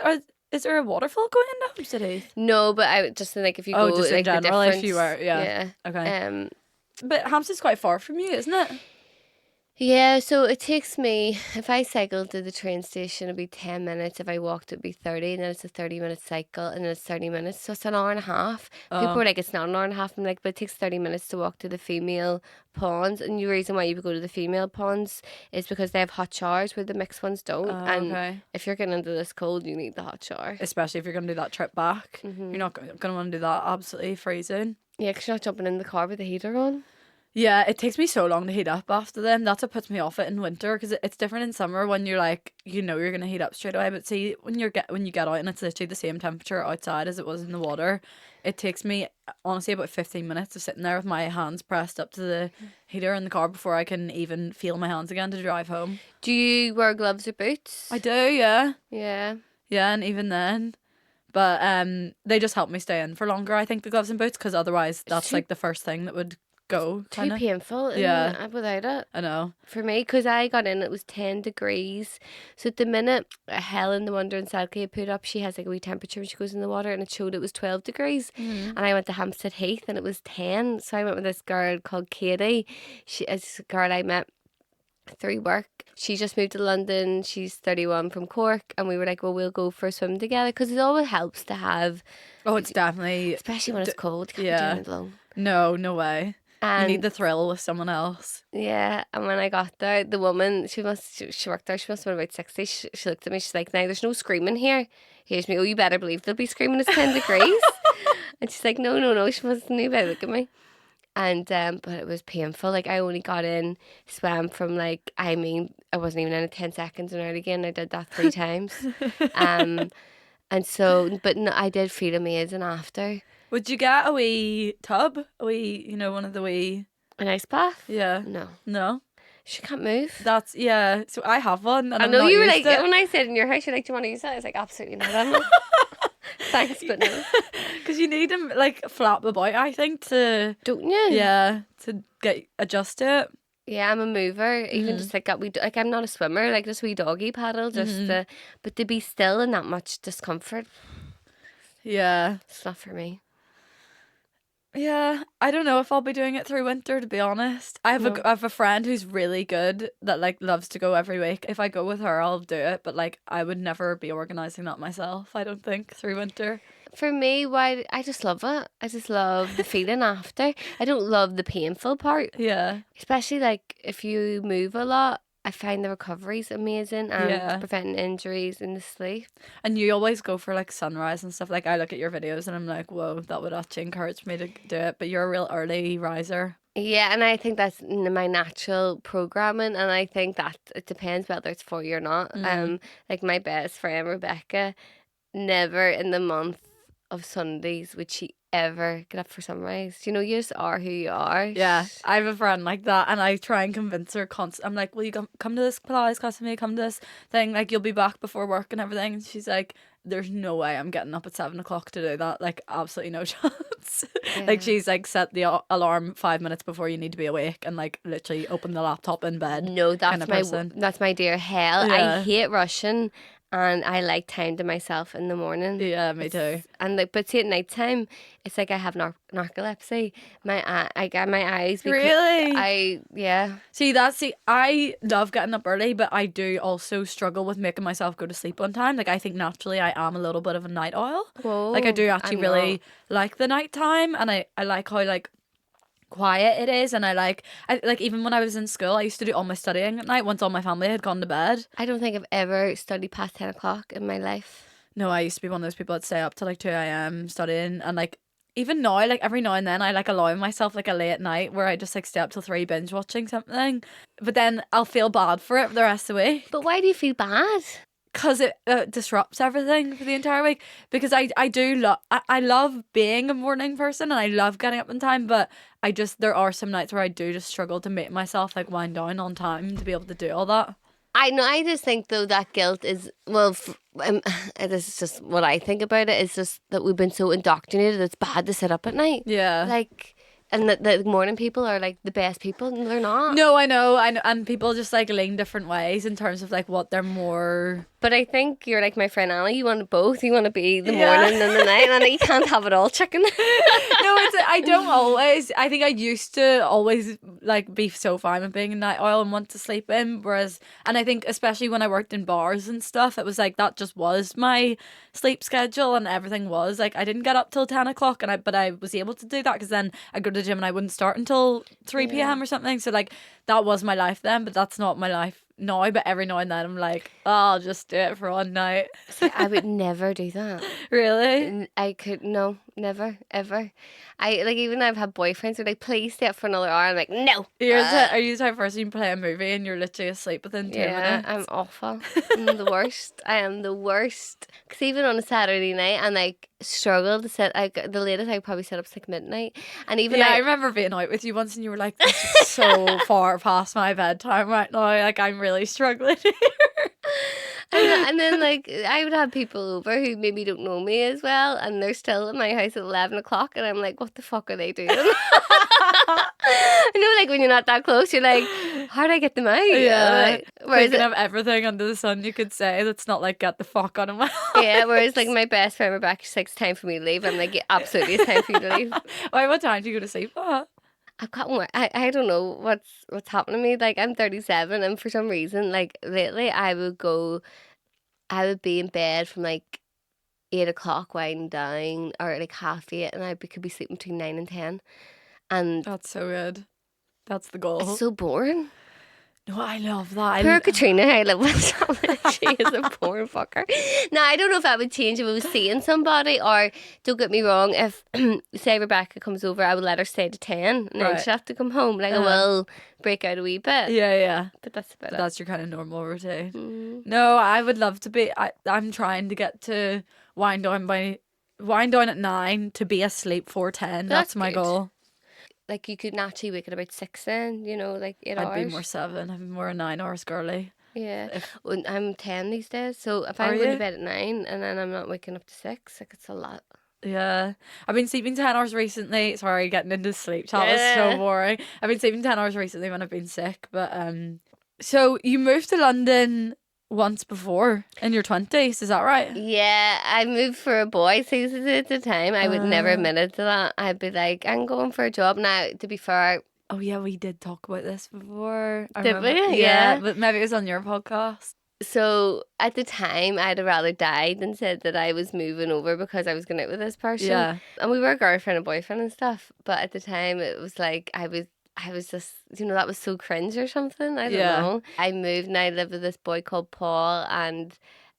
there a waterfall going into Hampstead Heath? No, but I just think like if you go... just like, in general, the if you were... Yeah. Okay. But Hampstead's quite far from you, isn't it? Yeah, so it takes me, if I cycled to the train station, it'd be 10 minutes. If I walked, it'd be 30, and then it's a 30-minute cycle, and then it's 30 minutes. So it's an hour and a half. People are like, it's not an hour and a half. I'm like, but it takes 30 minutes to walk to the female ponds. And the reason why you would go to the female ponds is because they have hot showers where the mixed ones don't. And if you're getting into this cold, you need the hot shower. Especially if you're going to do that trip back. You're not going to want to do that absolutely freezing. Yeah, because you're not jumping in the car with the heater on. Yeah, it takes me so long to heat up after them. That's what puts me off it in winter, because it's different in summer when you're like, you know, you're gonna heat up straight away. But see, when you get out and it's literally the same temperature outside as it was in the water, it takes me honestly about 15 minutes of sitting there with my hands pressed up to the heater in the car before I can even feel my hands again to drive home. Do you wear gloves or boots? I do, yeah. Yeah. Yeah, and even then. But they just help me stay in for longer, I think, the gloves and boots, because otherwise that's like the first thing that would go. Too painful. Yeah. Without it. I know. For me, because I got in, it was 10 degrees. So at the minute, Helen, the Wonder in Selkie, put up, she has like a wee temperature when she goes in the water, and it showed it was 12 degrees. And I went to Hampstead Heath, and it was 10. So I went with this girl called Katie. It's a girl I met through work. She just moved to London. She's 31 from Cork, and we were like, well, we'll go for a swim together, because it always helps to have... Oh, it's definitely... Especially when it's cold. You can't be doing it alone. No way. And you need the thrill with someone else. Yeah, and when I got there, the woman, she worked there, she must have been about 60. She looked at me, she's like, now there's no screaming here. Here's me, oh, you better believe they'll be screaming, it's 10 degrees. And she's like, no, she must have knew about it, look at me. And, but it was painful. Like, I only got in, swam from I wasn't even in it 10 seconds and out again. I did that 3 times. And so, but no, I did feel amazing after. Would you get a wee tub? A wee, one of the wee... An ice bath? Yeah. No. She can't move. That's, yeah. So I have one, and I know you were like, when I said in your house, you're like, do you want to use that? I was like, absolutely not, Emma. Thanks, but no. Because you need them, flap about, I think, to... Don't you? Yeah, to adjust to it. Yeah, I'm a mover. Even just I'm not a swimmer. Just wee doggy paddle, but to be still in that much discomfort. Yeah. It's not for me. Yeah, I don't know if I'll be doing it through winter, to be honest. I have a friend who's really good that loves to go every week. If I go with her, I'll do it, but I would never be organising that myself, I don't think, through winter. For me, I just love it. I just love the feeling after. I don't love the painful part. Yeah. Especially if you move a lot. I find the recovery's amazing and preventing injuries in the sleep. And you always go for sunrise and stuff. I look at your videos and I'm like, whoa, that would actually encourage me to do it. But you're a real early riser. Yeah, and I think that's my natural programming, and I think that it depends whether it's for you or not. My best friend Rebecca, never in the month of Sundays would she ever get up for sunrise. You just are who you are. Yeah, I have a friend like that, and I try and convince her constantly. I'm like, will you come to this Pilates class with me, come to this thing, you'll be back before work and everything, and she's like, there's no way I'm getting up at 7 o'clock to do that. Like, absolutely no chance. Yeah. Like, she's like, set the alarm 5 minutes before you need to be awake, and like literally open the laptop in bed. No, that's kind of my person. that's my dear hell. Yeah. I hate rushing, and I like time to myself in the morning. Yeah, me too. And like, but see, at night time, it's like I have narcolepsy. I got my eyes. Really? Yeah. See, I love getting up early, but I do also struggle with making myself go to sleep on time. Like, I think naturally I am a little bit of a night owl. Whoa, Like, I do actually really like the night time, and I like how like quiet it is, and I like even when I was in school, I used to do all my studying at night once all my family had gone to bed. I don't think I've ever studied past 10 o'clock in my life. No, I used to be one of those people that stay up till like 2 a.m. studying, and like even now, like every now and then I like allow myself like a late night where I just like stay up till 3 binge watching something, but then I'll feel bad for it the rest of the week. But why do you feel bad? Because it disrupts everything for the entire week. Because I love being a morning person, and I love getting up in time, but there are some nights where I do just struggle to make myself like wind down on time to be able to do all that. I know. I just think though that guilt is this is just what I think about it. Is just that we've been so indoctrinated that it's bad to sit up at night. Yeah. Like, and that the morning people are like the best people, and they're not. No, I know, and people just like lean different ways in terms of like what they're more. But I think you're like my friend Anna. You want both. You want to be the morning and the night, and you can't have it all, chicken. No, I don't always. I think I used to always like be so fine with being a night owl and want to sleep in. And I think especially when I worked in bars and stuff, it was like that just was my sleep schedule, and everything was like I didn't get up till 10 o'clock, but I was able to do that because then I go to the gym and I wouldn't start until 3 p.m. or something. So like that was my life then, but that's not my life now. But every now and then I'm like, oh, I'll just do it for one night. See, I would never do that. Really? I could never ever. I like, even I've had boyfriends who are like, please stay up for another hour. I'm like, no. Are you the type of person you play a movie and you're literally asleep within 2 minutes? I'm awful. I'm the worst. I am the worst. Because even on a Saturday night, I like struggle to sit. The latest I probably sit up is like midnight. And even I remember being out with you once and you were like, this is so far past my bedtime right now. Like, I'm really struggling here. And then like I would have people over who maybe don't know me as well, and they're still at my house at 11 o'clock, and I'm like, what the fuck are they doing? I know, like when you're not that close, you're like, how do I get them out? Yeah. Whereas thinking of everything under the sun you could say that's not like get the fuck out of my house. Yeah, whereas like my best friend Rebecca's like, it's time for me to leave. I'm like, yeah, absolutely, it's time for you to leave. Why, what time do you go to sleep at? I've got more. I don't know what's happening to me. Like, I'm 37, and for some reason, like lately, I would be in bed from like 8 o'clock winding down, or like 8:30, and I could be sleeping between 9 and 10. And that's so good. That's the goal. It's so boring. No, I love that. Poor Katrina, I love that. She is a poor fucker. Now, I don't know if that would change if I was seeing somebody, or don't get me wrong, if say Rebecca comes over, I would let her stay to 10 and then she'd have to come home. Like, I will break out a wee bit. Yeah. But that's about it. That's your kind of normal routine. No, I would love to be. I'm trying to get to wind down at 9 to be asleep for 10. That's my goal. Like, you could naturally wake at about 6 then, like 8 hours. I'd be more 7. I'd be more a 9 hours girly. Yeah. I'm 10 these days, so if I'm going to bed at 9 and then I'm not waking up to 6, like, it's a lot. Yeah. I've been sleeping 10 hours recently. Sorry, getting into sleep chat was so boring. I've been sleeping 10 hours recently when I've been sick. But so you moved to London once before in your 20s, is that right? Yeah, I moved for a boy. See, at the time, I would never admit it to that. I'd be like, I'm going for a job. Now, to be fair... Oh, yeah, we did talk about this before. Did we? Yeah, but maybe it was on your podcast. So, at the time, I'd have rather died than said that I was moving over because I was going out with this person. Yeah. And we were girlfriend and boyfriend and stuff. But at the time, it was like, I was just, that was so cringe or something. I don't know. I moved and I lived with this boy called Paul, and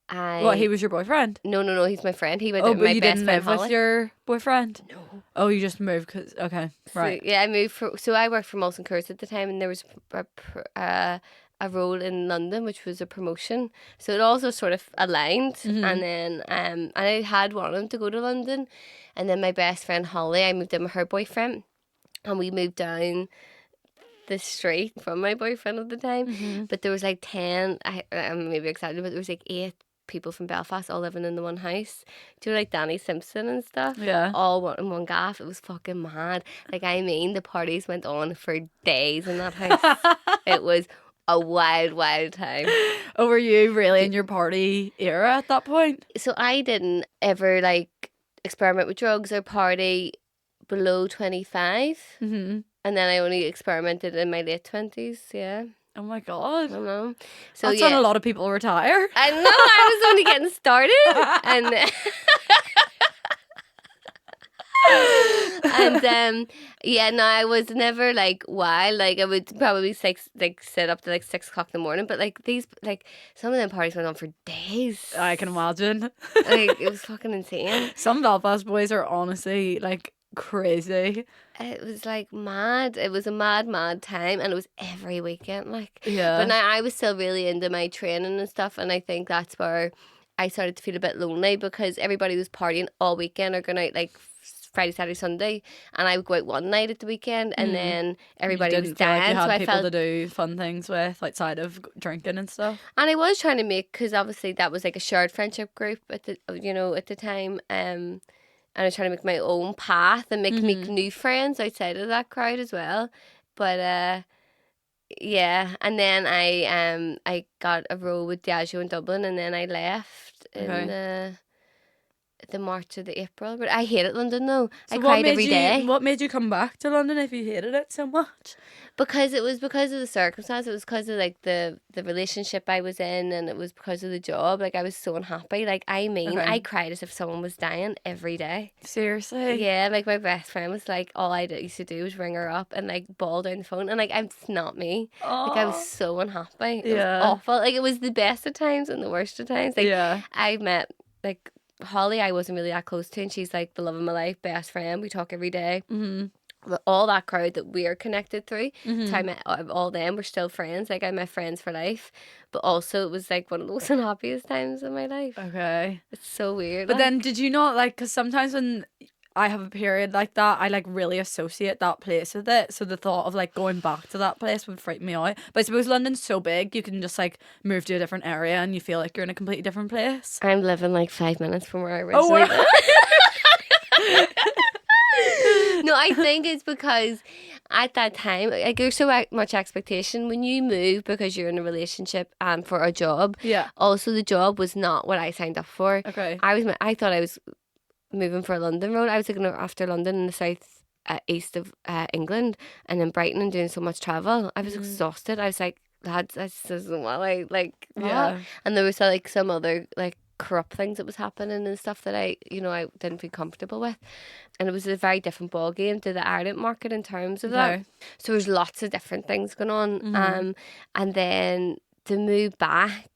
What, he was your boyfriend? No, he's my friend. He went to my best friend. Oh, but you didn't live with your boyfriend? No. Oh, you just moved because, okay, right. So, yeah, I moved so I worked for Molson Coors at the time, and there was a role in London, which was a promotion. So it also sort of aligned. Mm-hmm. And then I had wanted to go to London, and then my best friend Holly, I moved in with her boyfriend. And we moved down the street from my boyfriend at the time. Mm-hmm. But there was like 10, I'm maybe excited, but there was like 8 people from Belfast all living in the one house. Do you know, like Danny Simpson and stuff? Yeah. All in one gaff. It was fucking mad. Like, I mean, the parties went on for days in that house. It was a wild, wild time. Oh, were you really in your party era at that point? So I didn't ever, like, experiment with drugs or party below 25. Mm-hmm. And then I only experimented in my late 20s, yeah. Oh my God. I don't know. So That's yeah. when a lot of people retire. I know, I was only getting started. And yeah, no, I was never like wild. Like, I would probably sit up to like 6 o'clock in the morning. But like these, like some of them parties went on for days. I can imagine. Like, it was fucking insane. Some Belfast boys are honestly like crazy. It was like mad. It was a mad, mad time, and it was every weekend. Like, Yeah. but now I was still really into my training and stuff, and I think that's where I started to feel a bit lonely because everybody was partying all weekend or going out like Friday, Saturday, Sunday, and I would go out one night at the weekend, and then everybody was didn't feel like dancing. you had So I people felt, to do fun things with outside of drinking and stuff. and I was trying to make, because obviously that was like a shared friendship group at the at the time, and I was trying to make my own path and make new friends outside of that crowd as well. But yeah, and then I got a role with Diageo in Dublin, and then I left in the March or the April. But I hated London though. So I cried every day. What made you come back to London if you hated it so much? Because it was because of the circumstance. It was because of like the relationship I was in, and it was because of the job. Like, I was so unhappy. Like, I mean, I cried as if someone was dying every day. Seriously? Yeah, like my best friend was like, all I used to do was ring her up and like bawl down the phone, and like, it's not me. Like, I was so unhappy. It was awful. Like, it was the best of times and the worst of times. Like, I met like Holly, I wasn't really that close to, and she's like the love of my life, best friend. We talk every day. All that crowd that we're connected through. So I met all them. We're still friends. Like, I met friends for life. But also, it was like one of the most unhappiest times of my life. Okay. It's so weird. But then did you not, like, because sometimes when I have a period like that, I like really associate that place with it. So the thought of like going back to that place would freak me out. But I suppose London's so big, you can just like move to a different area and you feel like you're in a completely different place. I'm living like 5 minutes from where I originally lived. No, I think it's because at that time, like, there's so much expectation when you move because you're in a relationship and for a job. Yeah. Also, the job was not what I signed up for. Okay. I thought I was moving for a London road. I was looking after London in the south east of England, and in Brighton, and doing so much travel. I was exhausted. I was like, lads, this isn't what I like. Yeah. And there was like some other like corrupt things that was happening and stuff that I didn't feel comfortable with, and it was a very different ball game to the Ireland market in terms of that. So there's lots of different things going on. And then to move back,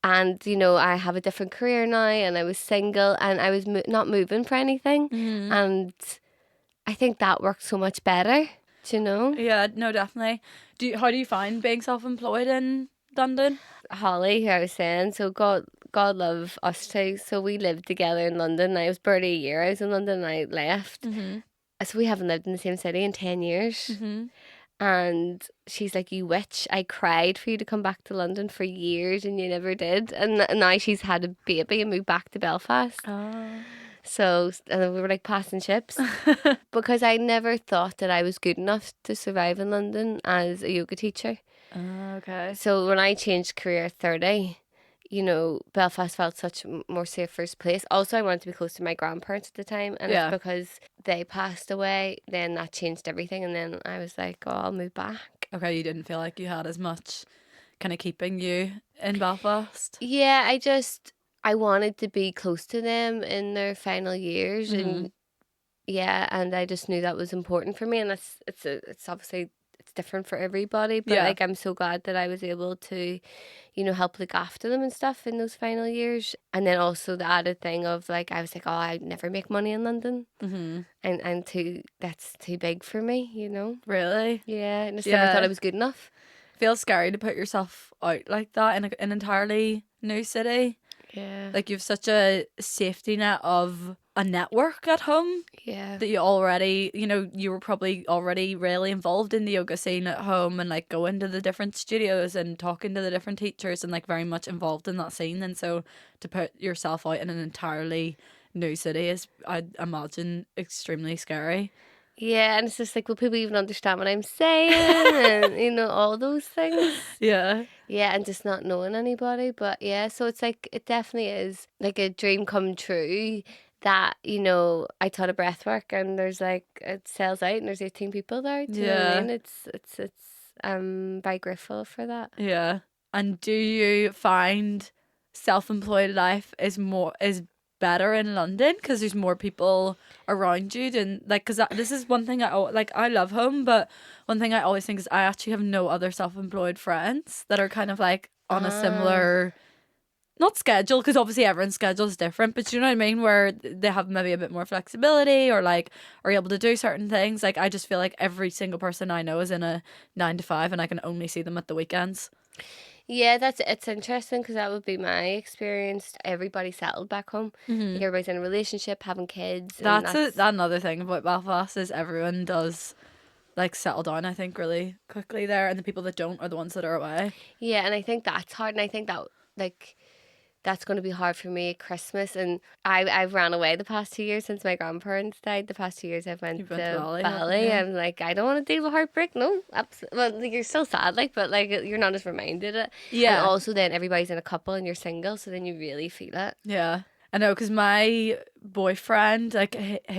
and I have a different career now, and I was single, and I was not moving for anything, and I think that worked so much better. Do you know? Yeah, no, definitely. How do you find being self-employed in London? Holly, who I was saying, so God love us two. So we lived together in London. I was barely a year. I was in London and I left. So we haven't lived in the same city in 10 years. And she's like, you witch, I cried for you to come back to London for years and you never did. And now she's had a baby and moved back to Belfast. So and we were like passing ships because I never thought that I was good enough to survive in London as a yoga teacher. Okay. So when I changed career at 30, Belfast felt such a more safer place. Also, I wanted to be close to my grandparents at the time, and it's because they passed away, then that changed everything, and then I was like, oh, I'll move back. Okay, you didn't feel like you had as much kind of keeping you in Belfast? Yeah, I wanted to be close to them in their final years, and and I just knew that was important for me, and it's obviously it's different for everybody, but like I'm so glad that I was able to help look after them and stuff in those final years. And then also the added thing of like I was like, oh, I'd never make money in London, and that's too big for me, Really? Yeah, and I just never thought I was good enough. Feels scary to put yourself out like that in an entirely new city. Yeah, like you've such a safety net of a network at home. Yeah. That you already, you were probably already really involved in the yoga scene at home and like going to the different studios and talking to the different teachers and like very much involved in that scene. And so to put yourself out in an entirely new city is, I'd imagine, extremely scary. Yeah, and it's just like, will people even understand what I'm saying? And, all those things. Yeah. Yeah, and just not knowing anybody. But yeah, so it's like, it definitely is like a dream come true that, I taught a breath work and there's like, it sells out and there's 18 people there. Do you know what I mean? It's very grateful for that. Yeah. And do you find self-employed life is better in London because there's more people around you? And like, because this is one thing I love home, but one thing I always think is I actually have no other self-employed friends that are kind of like on a similar, not schedule, because obviously everyone's schedule is different, but you know what I mean, where they have maybe a bit more flexibility or like are able to do certain things. Like I just feel like every single person I know is in a 9 to 5 and I can only see them at the weekends. Yeah, it's interesting because that would be my experience. Everybody settled back home. Like everybody's in a relationship, having kids. That's another thing about Belfast is everyone does like settle down, I think, really quickly there, and the people that don't are the ones that are away. Yeah, and I think that's hard, and I think that like that's going to be hard for me at Christmas. And I've ran away the past 2 years since my grandparents died. The past 2 years I've went You've to went to Bali, Bali. yeah. I'm like, I don't want to deal with heartbreak. No, absolutely. Well, like, you're still sad, like, but like you're not as reminded of it. Yeah. And also then everybody's in a couple and you're single, so then you really feel it. Yeah. I know, because my boyfriend, like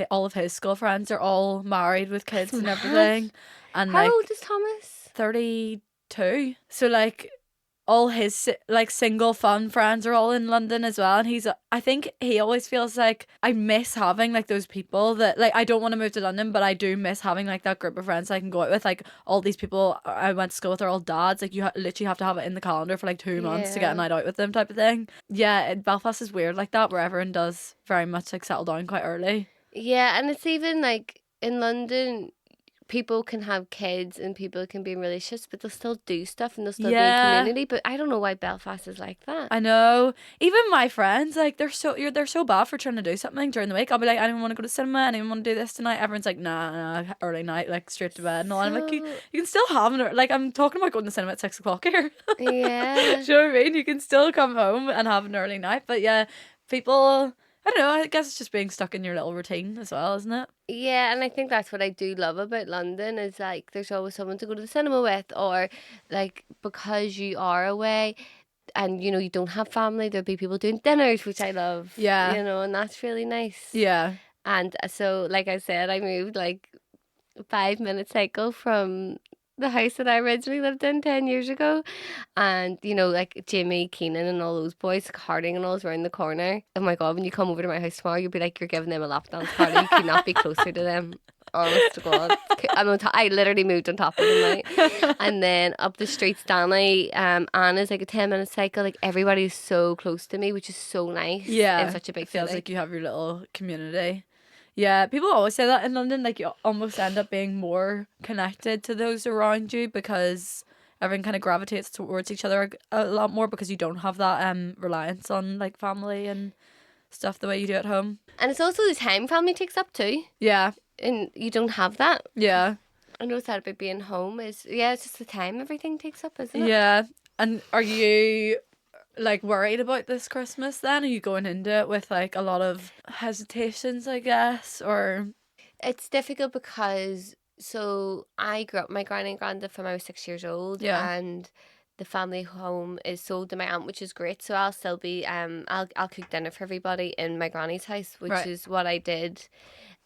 all of his school friends are all married with kids and everything. And How like old is Thomas? 32. So like all his like single fun friends are all in London as well, and I think he always feels like I miss having like those people that like I don't want to move to London, but I do miss having like that group of friends I can go out with. Like all these people I went to school with are all dads. Like you literally have to have it in the calendar for like 2 months to get a night out with them, type of thing. Yeah, Belfast is weird like that, where everyone does very much like settle down quite early. Yeah, and it's even like in London, people can have kids and people can be in relationships, but they'll still do stuff and they'll still be in community. But I don't know why Belfast is like that. I know. Even my friends, like they're so bad for trying to do something during the week. I'll be like, I don't want to go to cinema. I don't want to do this tonight. Everyone's like, nah, early night, like straight to bed and all. I'm like, you can still have like I'm talking about going to the cinema at 6 o'clock here. Yeah. Do you know what I mean? You can still come home and have an early night. But yeah, people, I don't know. I guess it's just being stuck in your little routine as well, isn't it? Yeah, and I think that's what I do love about London is like there's always someone to go to the cinema with, or like because you are away and you don't have family, there'll be people doing dinners, which I love. Yeah. And that's really nice. Yeah. And so like I said, I moved like a 5-minute cycle from the house that I originally lived in 10 years ago. And, like Jimmy, Keenan and all those boys, Harding and all's around the corner. Oh my God, when you come over to my house tomorrow, you'll be like, you're giving them a lap dance party. You could not be closer to them. Honest to God. I literally moved on top of them, right? And then up the street, Stanley, Anna's like a 10-minute cycle. Like everybody's so close to me, which is so nice. Yeah. In such a big it feels city. like you have your little community. Yeah, people always say that in London, like you almost end up being more connected to those around you because everyone kind of gravitates towards each other a lot more because you don't have that reliance on like family and stuff the way you do at home. And it's also the time family takes up too. Yeah. And you don't have that. Yeah. I know that about being home is, it's just the time everything takes up, isn't it? Yeah. And are you like worried about this Christmas then? Are you going into it with like a lot of hesitations, I guess, or? It's difficult because I grew up with my granny and granddad from I was 6 years old. Yeah. And the family home is sold to my aunt, which is great. So I'll still be I'll cook dinner for everybody in my granny's house, which is what I did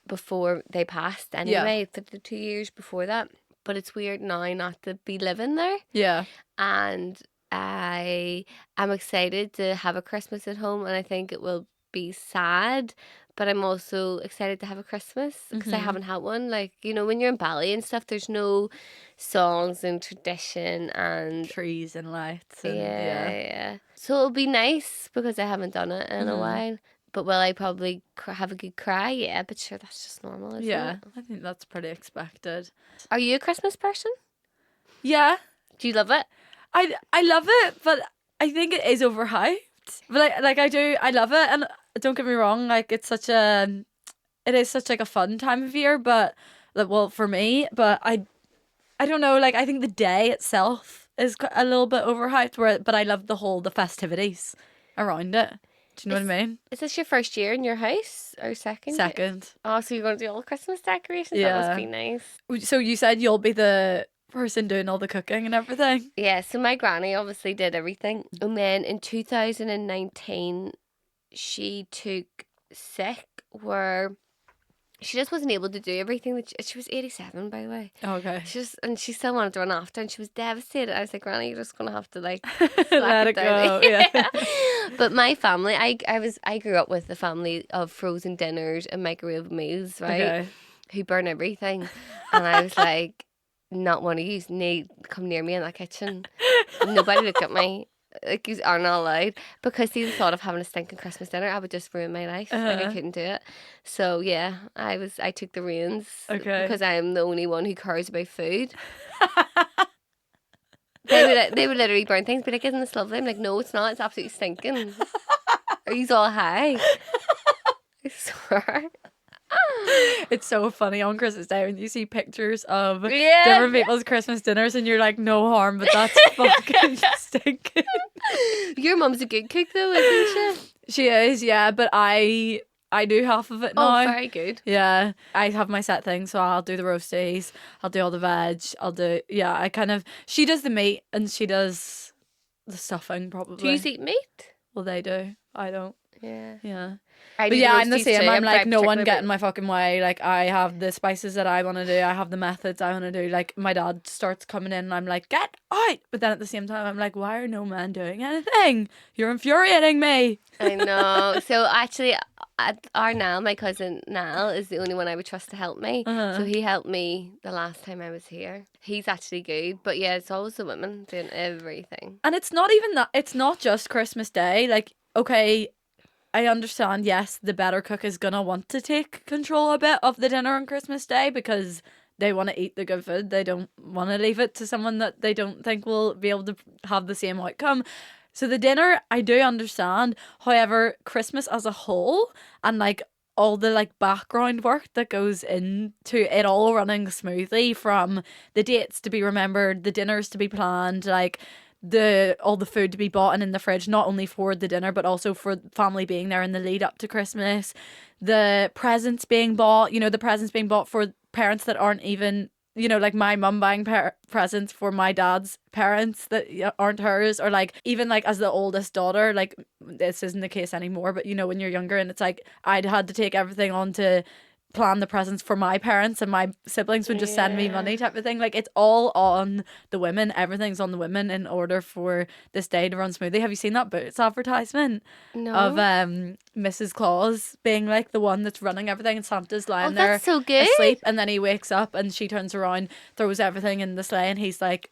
before they passed anyway, for the 2 years before that. But it's weird now not to be living there. Yeah. And I am excited to have a Christmas at home, and I think it will be sad, but I'm also excited to have a Christmas because I haven't had one. Like, when you're in Bali and stuff, there's no songs and tradition and trees and lights. And, yeah. So it'll be nice because I haven't done it in a while. But will I probably have a good cry? Yeah, but sure, that's just normal, isn't it? I think that's pretty expected. Are you a Christmas person? Yeah. Do you love it? I love it, but I think it is overhyped. But I love it, and don't get me wrong, like it is such like a fun time of year, but like, well, for me, but I don't know, like I think the day itself is a little bit overhyped, but I love the festivities around it. Do you know what I mean? Is this your first year in your house or second? Second. Oh, so you're going to do all Christmas decorations? Yeah. That must be nice. So you said you'll be the person doing all the cooking and everything? Yeah, so my granny obviously did everything. And then in 2019, she took sick where she just wasn't able to do everything. She was 87, by the way. Okay. And she still wanted to run after, and she was devastated. I was like, Granny, you're just gonna have to like let it down. go. Yeah. But my family, I grew up with a family of frozen dinners and microwave meals, right? Okay. Who burn everything, and I was like, not one of you need come near me in that kitchen. Nobody look at me. Like, you are not allowed, because see, the thought of having a stinking Christmas dinner, I would just ruin my life. Like, I couldn't do it. So yeah, I took the reins. Okay. Because I am the only one who cares about food. They would literally burn things, be like, isn't this lovely? I'm like, no, it's not. It's absolutely stinking. Are you all high? I swear. It's so funny on Christmas Day when you see pictures of different people's Christmas dinners and you're like, no harm, but that's fucking stinking. Your mum's a good cook though, isn't she? She is, yeah, but I do half of it now. Oh, very good. Yeah, I have my set things, so I'll do the roasties, I'll do all the veg, she does the meat and she does the stuffing probably. Do you eat meat? Well, they do. I don't. Yeah. Yeah. I But do yeah, I'm the roasties same. too. I'm like, quite no one particular get in my fucking way. Like, I have the spices that I want to do. I have the methods I want to do. Like, my dad starts coming in and I'm like, get out. But then at the same time, I'm like, why are no men doing anything? You're infuriating me. I know. So actually, my cousin Nal, is the only one I would trust to help me. So he helped me the last time I was here. He's actually good. But yeah, it's always the women doing everything. And it's not even that. It's not just Christmas Day. Like, okay, I understand, yes, the better cook is going to want to take control a bit of the dinner on Christmas Day because they want to eat the good food. They don't want to leave it to someone that they don't think will be able to have the same outcome. So the dinner, I do understand. However, Christmas as a whole and like all the like background work that goes into it all running smoothly, from the dates to be remembered, the dinners to be planned, like all the food to be bought and in the fridge, not only for the dinner but also for family being there in the lead up to Christmas, the presents being bought, the presents being bought for parents that aren't even, like my mum buying presents for my dad's parents that aren't hers, or like even like as the oldest daughter, like this isn't the case anymore, but when you're younger and it's like I'd had to take everything on to plan the presents for my parents and my siblings would just send me money type of thing. Like, it's all on the women. Everything's on the women in order for this day to run smoothly. Have you seen that Boots advertisement? No. Of Mrs. Claus being like the one that's running everything and Santa's lying there that's so good. asleep, and then he wakes up and she turns around, throws everything in the sleigh, and he's like,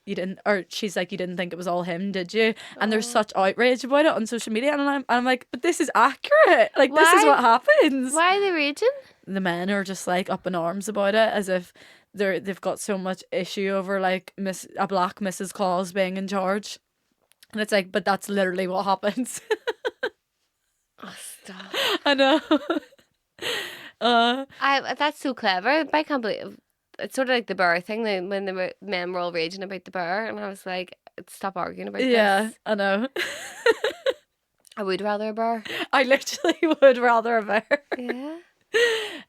she's like, you didn't think it was all him, did you? And there's such outrage about it on social media, and I'm like, but this is accurate. Like, this is what happens. Why are they raging? The men are just like up in arms about it, as if they've got so much issue over like a black Mrs. Claus being in charge, and it's like, but that's literally what happens. Oh, stop! I know. That's so clever. I can't believe it's sort of like the bear thing. When the men were all raging about the bear, and I was like, stop arguing about this. Yeah, I know. I would rather a bear. I literally would rather a bear. Yeah.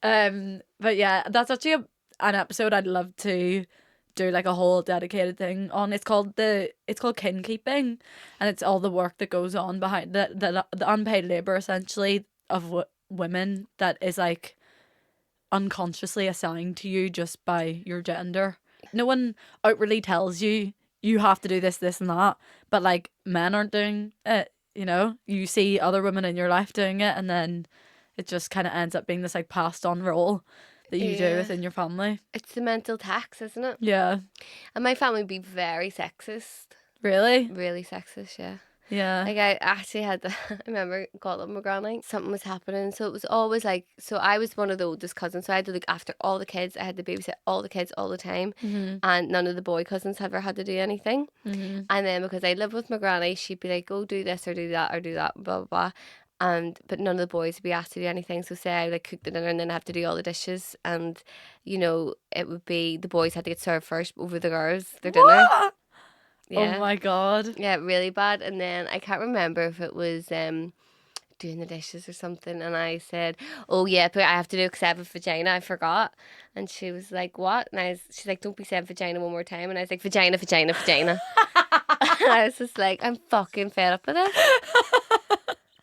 But yeah, that's actually an episode I'd love to do, like a whole dedicated thing on. It's called kin keeping, and it's all the work that goes on behind the unpaid labor essentially of women that is like unconsciously assigned to you just by your gender. No one outwardly tells you have to do this and that, but like men aren't doing it. You see other women in your life doing it, and then it just kind of ends up being this like passed on role that you do within your family. It's the mental tax, isn't it? Yeah. And my family would be very sexist. Really? Really sexist, yeah. Yeah. Like, I actually had I remember calling my granny. Something was happening. So it was always like, so I was one of the oldest cousins. So I had to look after all the kids. I had to babysit all the kids all the time. Mm-hmm. And none of the boy cousins ever had to do anything. Mm-hmm. And then because I lived with my granny, she'd be like, go do this or do that or do that, blah, blah, blah. but none of the boys would be asked to do anything. So say I like cook the dinner and then I have to do all the dishes, and you know it would be the boys had to get served first over the girls their dinner. What? Oh Yeah, my God. yeah, really bad. And then I can't remember if it was doing the dishes or something, and I said, "Oh yeah, but I have to do except vagina. I forgot." And she was like, "What?" And she's like, "Don't be saying vagina one more time." And I was like, "Vagina, vagina, vagina." And I was just like, "I'm fucking fed up with this.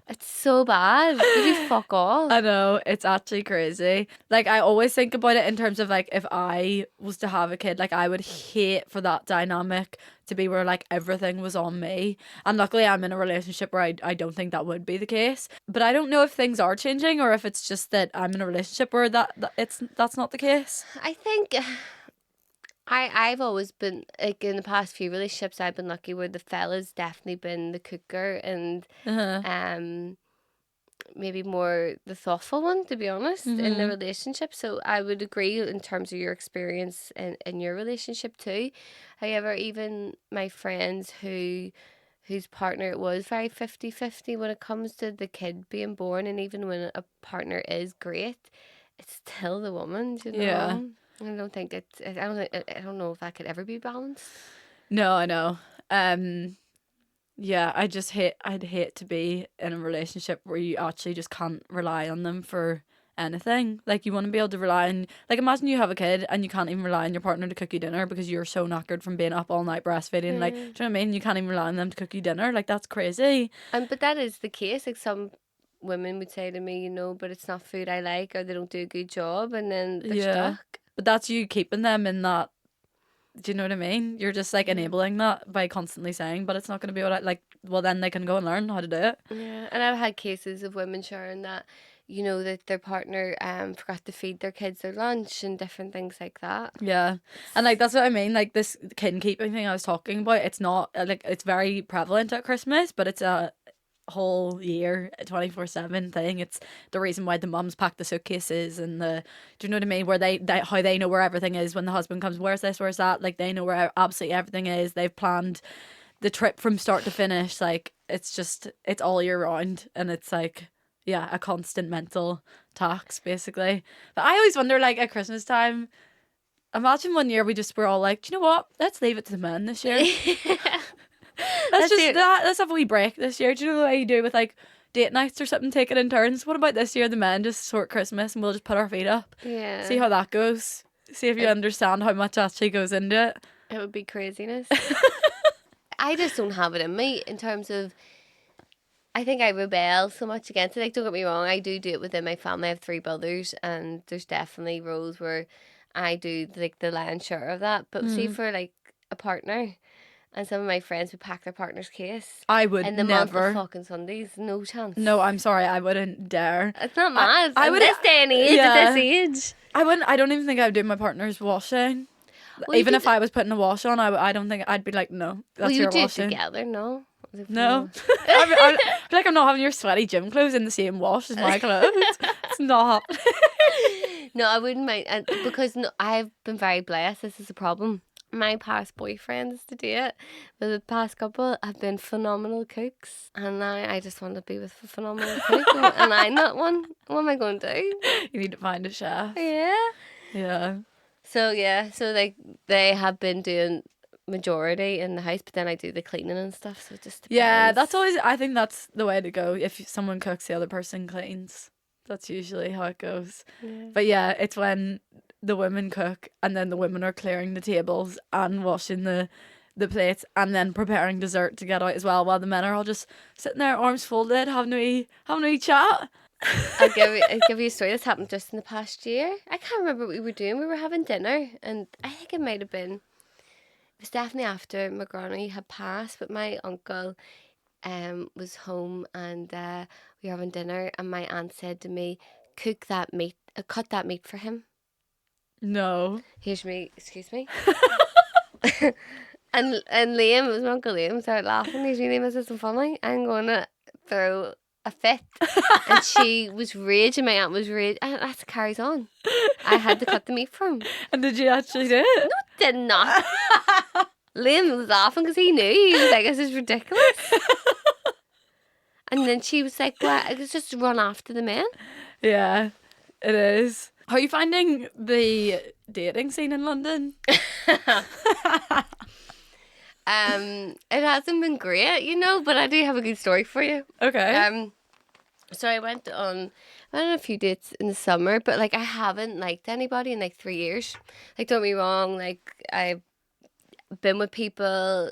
It's so bad. You do fuck off." I know, it's actually crazy. Like, I always think about it in terms of, like, if I was to have a kid, like, I would hate for that dynamic to be where, like, everything was on me. And luckily I'm in a relationship where I don't think that would be the case. But I don't know if things are changing or if it's just that I'm in a relationship where that's not the case. I think I've always been like in the past few relationships I've been lucky where the fella's definitely been the cooker and maybe more the thoughtful one, to be honest, in the relationship. So I would agree in terms of your experience in your relationship too. However, even my friends whose partner it was very 50-50 when it comes to the kid being born, and even when a partner is great, it's still the woman, you know. Yeah. I don't think I don't know if that could ever be balanced. No, I know. Yeah, I'd hate to be in a relationship where you actually just can't rely on them for anything. Like, you want to be able to rely on, like, imagine you have a kid and you can't even rely on your partner to cook you dinner because you're so knackered from being up all night breastfeeding. Like, do you know what I mean? You can't even rely on them to cook you dinner. Like, that's crazy. But that is the case. Like, some women would say to me, you know, but it's not food I like, or they don't do a good job, and then they're stuck. But that's you keeping them in that. Do you know what I mean? You're just, like, enabling that by constantly saying, but it's not going to be what I like. Well, then they can go and learn how to do it. Yeah, and I've had cases of women sharing that, you know, that their partner forgot to feed their kids their lunch and different things like that. Yeah. And, like, that's what I mean. Like, this kin keeping thing I was talking about, it's not, like, it's very prevalent at Christmas, but it's a whole year 24/7 thing. It's the reason why the mums pack the suitcases and do you know what I mean, where they how they know where everything is when the husband comes. Where's this, where's that? Like, they know where absolutely everything is. They've planned the trip from start to finish. Like, it's all year round, and it's like, yeah, a constant mental tax basically. But I always wonder, like, at Christmas time, imagine one year we just were all like, do you know what, let's leave it to the men this year. Let's have a wee break this year. Do you know the way you do with, like, date nights or something, take it in turns? What about this year, the men just sort Christmas and we'll just put our feet up? Yeah. See how that goes. See if you understand how much actually goes into it. It would be craziness. I just don't have it in me in terms of, I think I rebel so much against it. Like, don't get me wrong, I do it within my family. I have 3 brothers, and there's definitely roles where I do like the lion's share of that. But see, for like a partner, and some of my friends would pack their partner's case. I would in the never. month of fucking Sundays, no chance. No, I'm sorry, I wouldn't dare. It's not mad. I would, this day and age, at this age. I wouldn't. I don't even think I would do my partner's washing. Well, even if I was putting a wash on, I don't think I'd be like, no, that's your do washing. it together, no? No. I'd be like, I'm not having your sweaty gym clothes in the same wash as my clothes. It's not. No, I wouldn't mind, because I've been very blessed. This is a problem. My past boyfriends to date, but the past couple have been phenomenal cooks, and now I just want to be with a phenomenal cook, and I'm not one. What am I going to do? You need to find a chef. Yeah. So like, they have been doing majority in the house, but then I do the cleaning and stuff, so it just depends. Yeah, I think that's the way to go. If someone cooks, the other person cleans. That's usually how it goes. Yeah. But yeah, it's when the women cook and then the women are clearing the tables and washing the plates and then preparing dessert to get out as well, while the men are all just sitting there, arms folded, having a wee chat. I'll give you a story. This happened just in the past year. I can't remember what we were doing. We were having dinner, and I think it might have been, it was definitely after my granny had passed, but my uncle was home, and we were having dinner, and my aunt said to me, cut that meat for him. No. Here's me, excuse me. and Liam, it was my Uncle Liam, started laughing. He's really, this isn't funny. I'm going to throw a fit. And she was raging, my aunt was raging, and that carries on. I had to cut the meat for him. And did you actually do it? No, did not. Liam was laughing because he knew. He was like, this is ridiculous. And then she was like, well, I could just run after the men. Yeah, it is. How are you finding the dating scene in London? It hasn't been great, you know, but I do have a good story for you. Okay. So I went on a few dates in the summer, but like I haven't liked anybody in like 3 years. Like, don't be wrong, like I've been with people,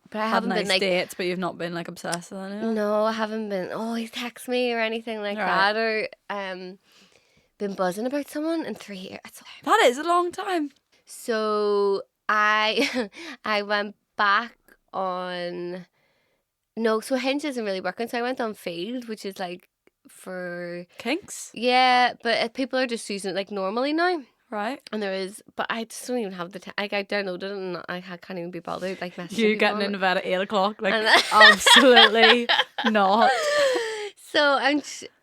but I Had haven't nice been like, dates, but you've not been like obsessed with anyone. no, I haven't been, oh, he texts me or anything like Right. that, or been buzzing about someone in 3 years. That is a long time. So I I went back on, no, so Hinge isn't really working, so I went on Field, which is like for, Kinks? yeah, but people are just using it like normally now. Right. And there is, but I just don't even have the time. Like, I downloaded it and I can't even be bothered like messaging You people getting on into it. bed at 8 o'clock? Like, And absolutely not. So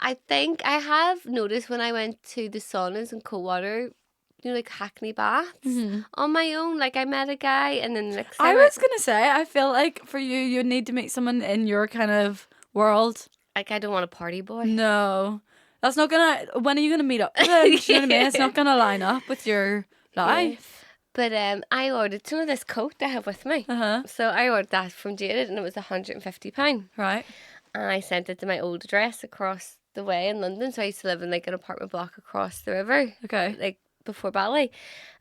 I think I have noticed when I went to the saunas and cold water, you know, like Hackney baths on my own. Like, I met a guy, and then the next I time was going to say, I feel like for you, you'd need to meet someone in your kind of world. like, I don't want a party boy. No. That's not going to... When are you going to meet up with him? Do you know what I mean? It's not going to line up with your life. But I ordered, you know, this coat I have with me. So I ordered that from Jaded, and it was £150. Right. And I sent it to my old address across the way in London. So I used to live in like an apartment block across the river. Okay. Like before Bali.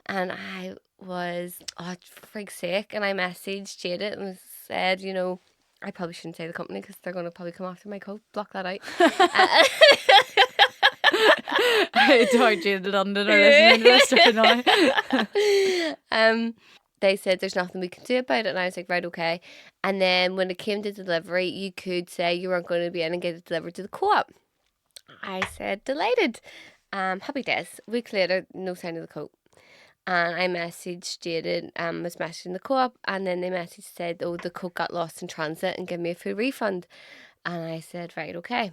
And I was, oh, for frig's sake. And I messaged Jaded and said, you know, I probably shouldn't say the company because they're going to probably come after my coat. Block that out. I don't Jaded London or listening to this right now. They said there's nothing we can do about it, and I was like, right, okay. And then when it came to delivery, you could say you weren't going to be in and get it delivered to the co-op. I said, delighted. Happy days. A week later, no sign of the coat. And I messaged Jaded, was messaging the co-op, and then they messaged said, oh, the coat got lost in transit and give me a full refund. And I said, right, okay.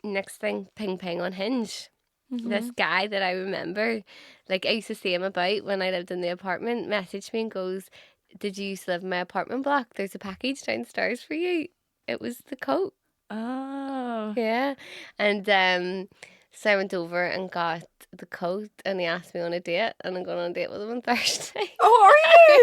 Next thing, ping ping on Hinge. This guy that I remember, like I used to see him about when I lived in the apartment, messaged me and goes, did you used to live in my apartment block? There's a package downstairs for you. It was the coat. Oh. Yeah. And so I went over and got the coat, and he asked me on a date, and I'm going on a date with him on Thursday. Oh, are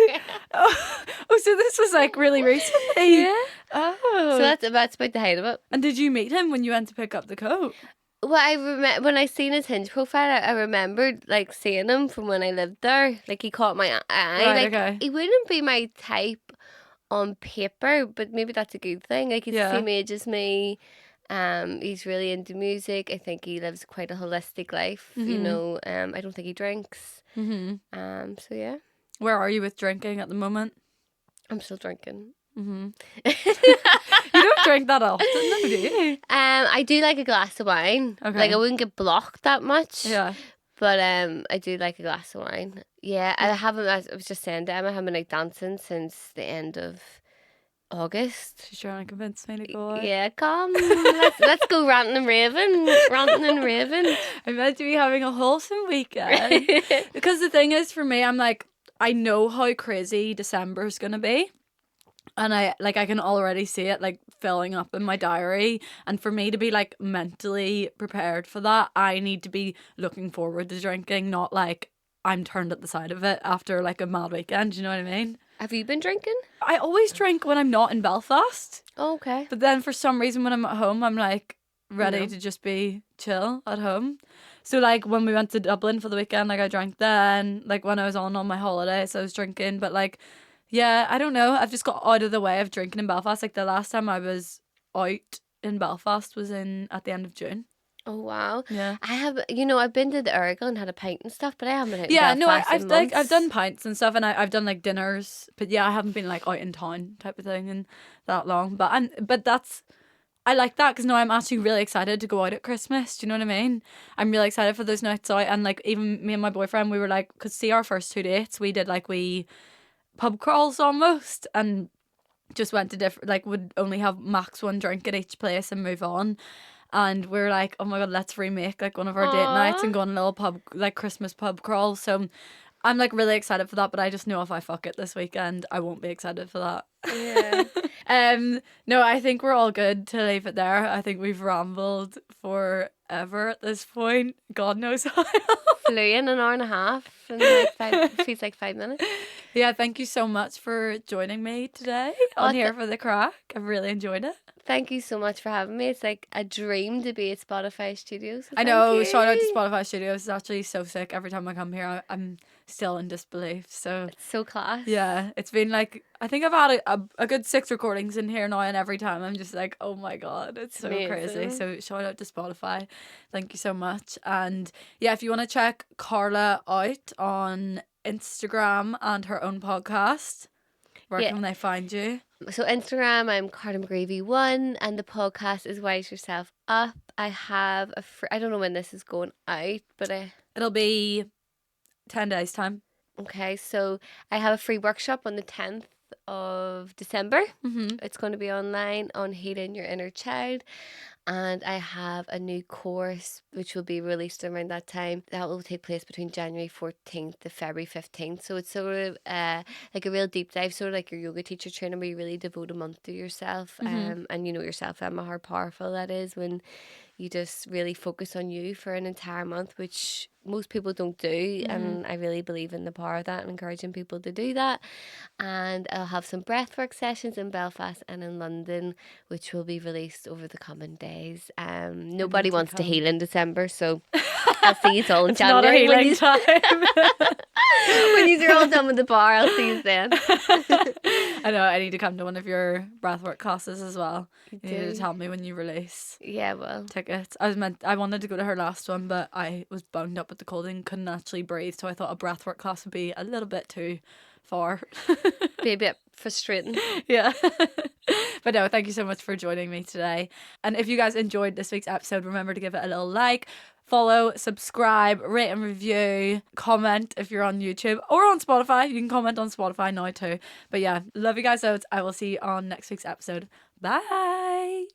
you? Oh, so this was like really recently? Yeah. Oh. So that's about the height of it. And did you meet him when you went to pick up the coat? Well, I remember when I seen his Hinge profile, I remembered like seeing him from when I lived there. Like, he caught my eye. Right, Like, okay. he wouldn't be my type on paper, but maybe that's a good thing. Like, he's the same age as me. He's really into music. I think he lives quite a holistic life. You know, I don't think he drinks. So yeah. Where are you with drinking at the moment? I'm still drinking. You don't drink that often, no, do you? I do like a glass of wine. Okay. Like, I wouldn't get blocked that much. Yeah. But I do like a glass of wine. Yeah, I was just saying to Emma, I haven't been like dancing since the end of August. She's trying to convince me to go out. Yeah, come. let's go ranting and raving. I'm meant to be having a wholesome weekend. Because the thing is, for me, I'm like, I know how crazy December's gonna be. And I can already see it like filling up in my diary. And for me to be like mentally prepared for that, I need to be looking forward to drinking, not like I'm turned at the side of it after like a mad weekend. You know what I mean? Have you been drinking? I always drink when I'm not in Belfast. Oh, okay. But then for some reason when I'm at home, I'm like ready to just be chill at home. So like when we went to Dublin for the weekend, like I drank then. Like when I was on my holidays, I was drinking. But like, yeah, I don't know. I've just got out of the way of drinking in Belfast. Like the last time I was out in Belfast was at the end of June. Oh wow. Yeah. I have, I've been to the Ergal and had a pint and stuff, but I haven't been out Yeah, in no, Belfast in months. I've done pints and stuff, and I've done like dinners, but yeah, I haven't been like out in town type of thing in that long. But I like that because now I'm actually really excited to go out at Christmas. Do you know what I mean? I'm really excited for those nights out, and like even me and my boyfriend, we were like, because see our first 2 dates, we did like pub crawls almost, and just went to different, like would only have max one drink at each place and move on. And we're like, oh my god, let's remake like one of our date nights and go on a little pub, like Christmas pub crawl. So I'm like really excited for that, but I just know if I fuck it this weekend, I won't be excited for that. Yeah. No, I think we're all good to leave it there. I think we've rambled forever at this point. God knows how. Flew in an hour and a half and like feels like 5 minutes. Yeah, thank you so much for joining me today on Here for the Craic. I've really enjoyed it. Thank you so much for having me. It's like a dream to be at Spotify Studios. So I know, thank shout out to you. Spotify Studios. It's actually so sick. Every time I come here, I'm still in disbelief. So It's so class. yeah, it's been like, I think I've had a good 6 recordings in here now, and every time I'm just like, oh my God, it's so crazy. Amazing. So shout out to Spotify. Thank you so much. And yeah, if you want to check Carla out on Instagram and her own podcast, where can they find you? So Instagram, I'm Carla McGreevy 1, and the podcast is Wise Yourself Up. I have I don't know when this is going out, but It'll be 10 days time. Okay, so I have a free workshop on the 10th of December. Mm-hmm. It's going to be online on healing your inner child. And I have a new course which will be released around that time. That will take place between January 14th to February 15th. So it's sort of like a real deep dive, sort of like your yoga teacher training, where you really devote a month to yourself. Mm-hmm. And you know yourself, Emma, how powerful that is when you just really focus on you for an entire month, which most people don't do. And I really believe in the power of that and encouraging people to do that. And I'll have some breathwork sessions in Belfast and in London, which will be released over the coming days. Nobody wants to heal in December, so I'll see you all in January. Not a healing time. When you're all done with the bar, I'll see you then. I know, I need to come to one of your breathwork classes as well. You need to do. tell me when you release Yeah, well, tickets. I wanted to go to her last one, but I was bunged up with the cold and couldn't actually breathe, so I thought a breathwork class would be a little bit too far. be a bit frustrating. Yeah. But no, thank you so much for joining me today. And if you guys enjoyed this week's episode, remember to give it a little like, follow, subscribe, rate and review, comment if you're on YouTube or on Spotify. You can comment on Spotify now too. But yeah, love you guys loads. I will see you on next week's episode. Bye.